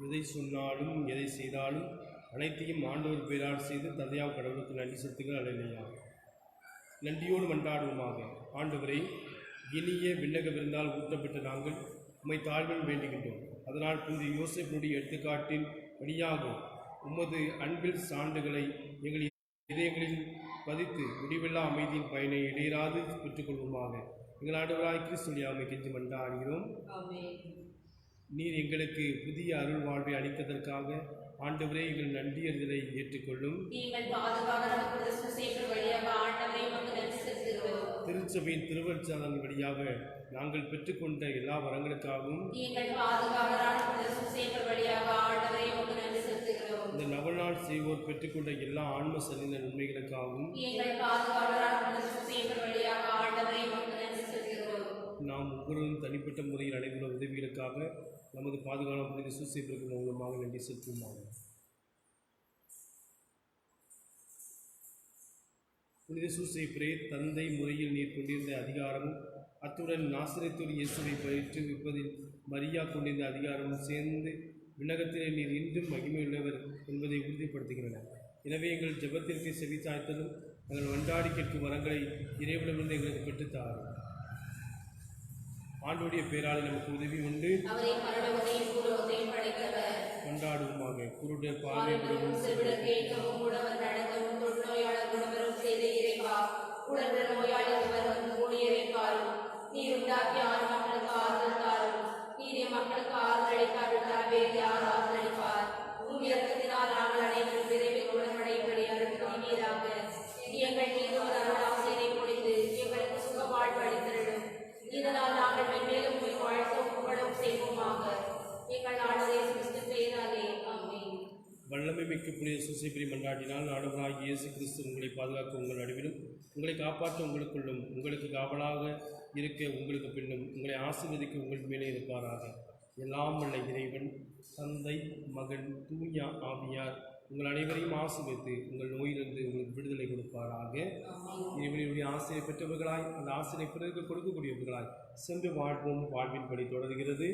எதை சொன்னாலும் எதை செய்தாலும் அனைத்தையும் ஆண்டவர் பேரால் செய்து தந்தையாக கடவுளுக்கு நன்றி செலுத்துங்கள். அல்லேலூயா. நன்றியோடு மன்றாடுவோமாக. ஆண்டவரை, இனிய விண்ணக விருந்தால் ஊட்டப்பட்ட நாங்கள் உம்மை தாழ்வில் வேண்டுகின்றோம். அதனால் புனித யோசேப்பினுடைய எடுத்துக்காட்டின் வழியாக உமது அன்பில் சான்றுகளை எங்கள் இதயங்களில் பதித்து முடிவில்லா அமைதியின் பயனை இடையராது பெற்றுக்கொள்வோமாக. எங்கள் ஆண்டவராய் கிறிஸ்து வழியாக கெஞ்சி மன்றாடுகிறோம். நீர் எங்களுக்கு புதிய அருள் வாழ்வை அளித்ததற்காக ஆண்டவரே எங்கள் நன்றியறிதலை ஏற்றுக்கொள்ளும். திருச்சபையின் திருவருட்சாதன் வழியாக நாங்கள் பெற்றுக்கொண்ட எல்லா வரங்களுக்காகவும் இந்த நவநாள் செய்வோர் பெற்றுக்கொண்ட எல்லா ஆன்ம சலின நன்மைகளுக்காகவும் நாம் ஒவ்வொருவரும் தனிப்பட்ட முறையில் அடைந்துள்ள உதவிகளுக்காக நமது பாதுகாப்பு புனித சூசேப்பிற்கு மூலமாக நன்றி செலுத்துவோமாக. புனித சூசேப்பரே, தந்தை முறையில் நீர் கொண்டிருந்த அதிகாரமும் அத்துடன் நாசரேத்தூர் இயேசுவை பயிற்றுவிப்பதில் மரியா கொண்டிருந்த அதிகாரமும் சேர்ந்து விண்ணகத்திலே நீர் இன்றும் மகிமையுள்ளவர் என்பதை உறுதிப்படுத்துகின்றன. எனவே எங்கள் ஜெபத்திற்கு செவிசாய்த்ததும் நாங்கள் வண்டாடி கேட்கும் வரங்களை இறைவனிடமிருந்து எங்களுக்கு பெற்றுத்தாரும். ஆண்டோடைய பேரால் நமக்கு உதவி உண்டு. கொண்டாடுவோமாக. குருடர் பார்வை இதனால் நாங்கள் மென்மேலும் போய் வாழ்த்து புகழும் செய்வோமாக. எங்கள் ஆண்டவரே கிறிஸ்து பெயராலே ஆமென். வல்லமை மிக்க புனித சூசேப்பரை மன்றாடினால் ஆண்டவராகிய இயேசு கிறிஸ்து உங்களை பாதுகாக்க உங்கள் நடுவிலும், உங்களை காப்பாற்ற உங்களுக்குள்ளும், உங்களுக்கு காவலாக இருக்க உங்களுக்கு பின்னும், உங்களை ஆசீர்வதிக்க உங்கள் மேலே இருப்பாராக. எல்லாம் வல்ல இறைவன் தந்தை, மகன், தூய ஆவியார் உங்கள் அனைவரையும் ஆசீர்வதித்து உங்கள் நோயிலிருந்து உங்களுக்கு விடுதலை கொடுப்பாராக. இறைவனுடைய ஆசிரியை பெற்றவர்களாய் அந்த ஆசிரியை பிறகு கொடுக்கக்கூடியவர்களாய் சென்று வாழ்வோம். வாழ்வின் படி தொடர்கிறது.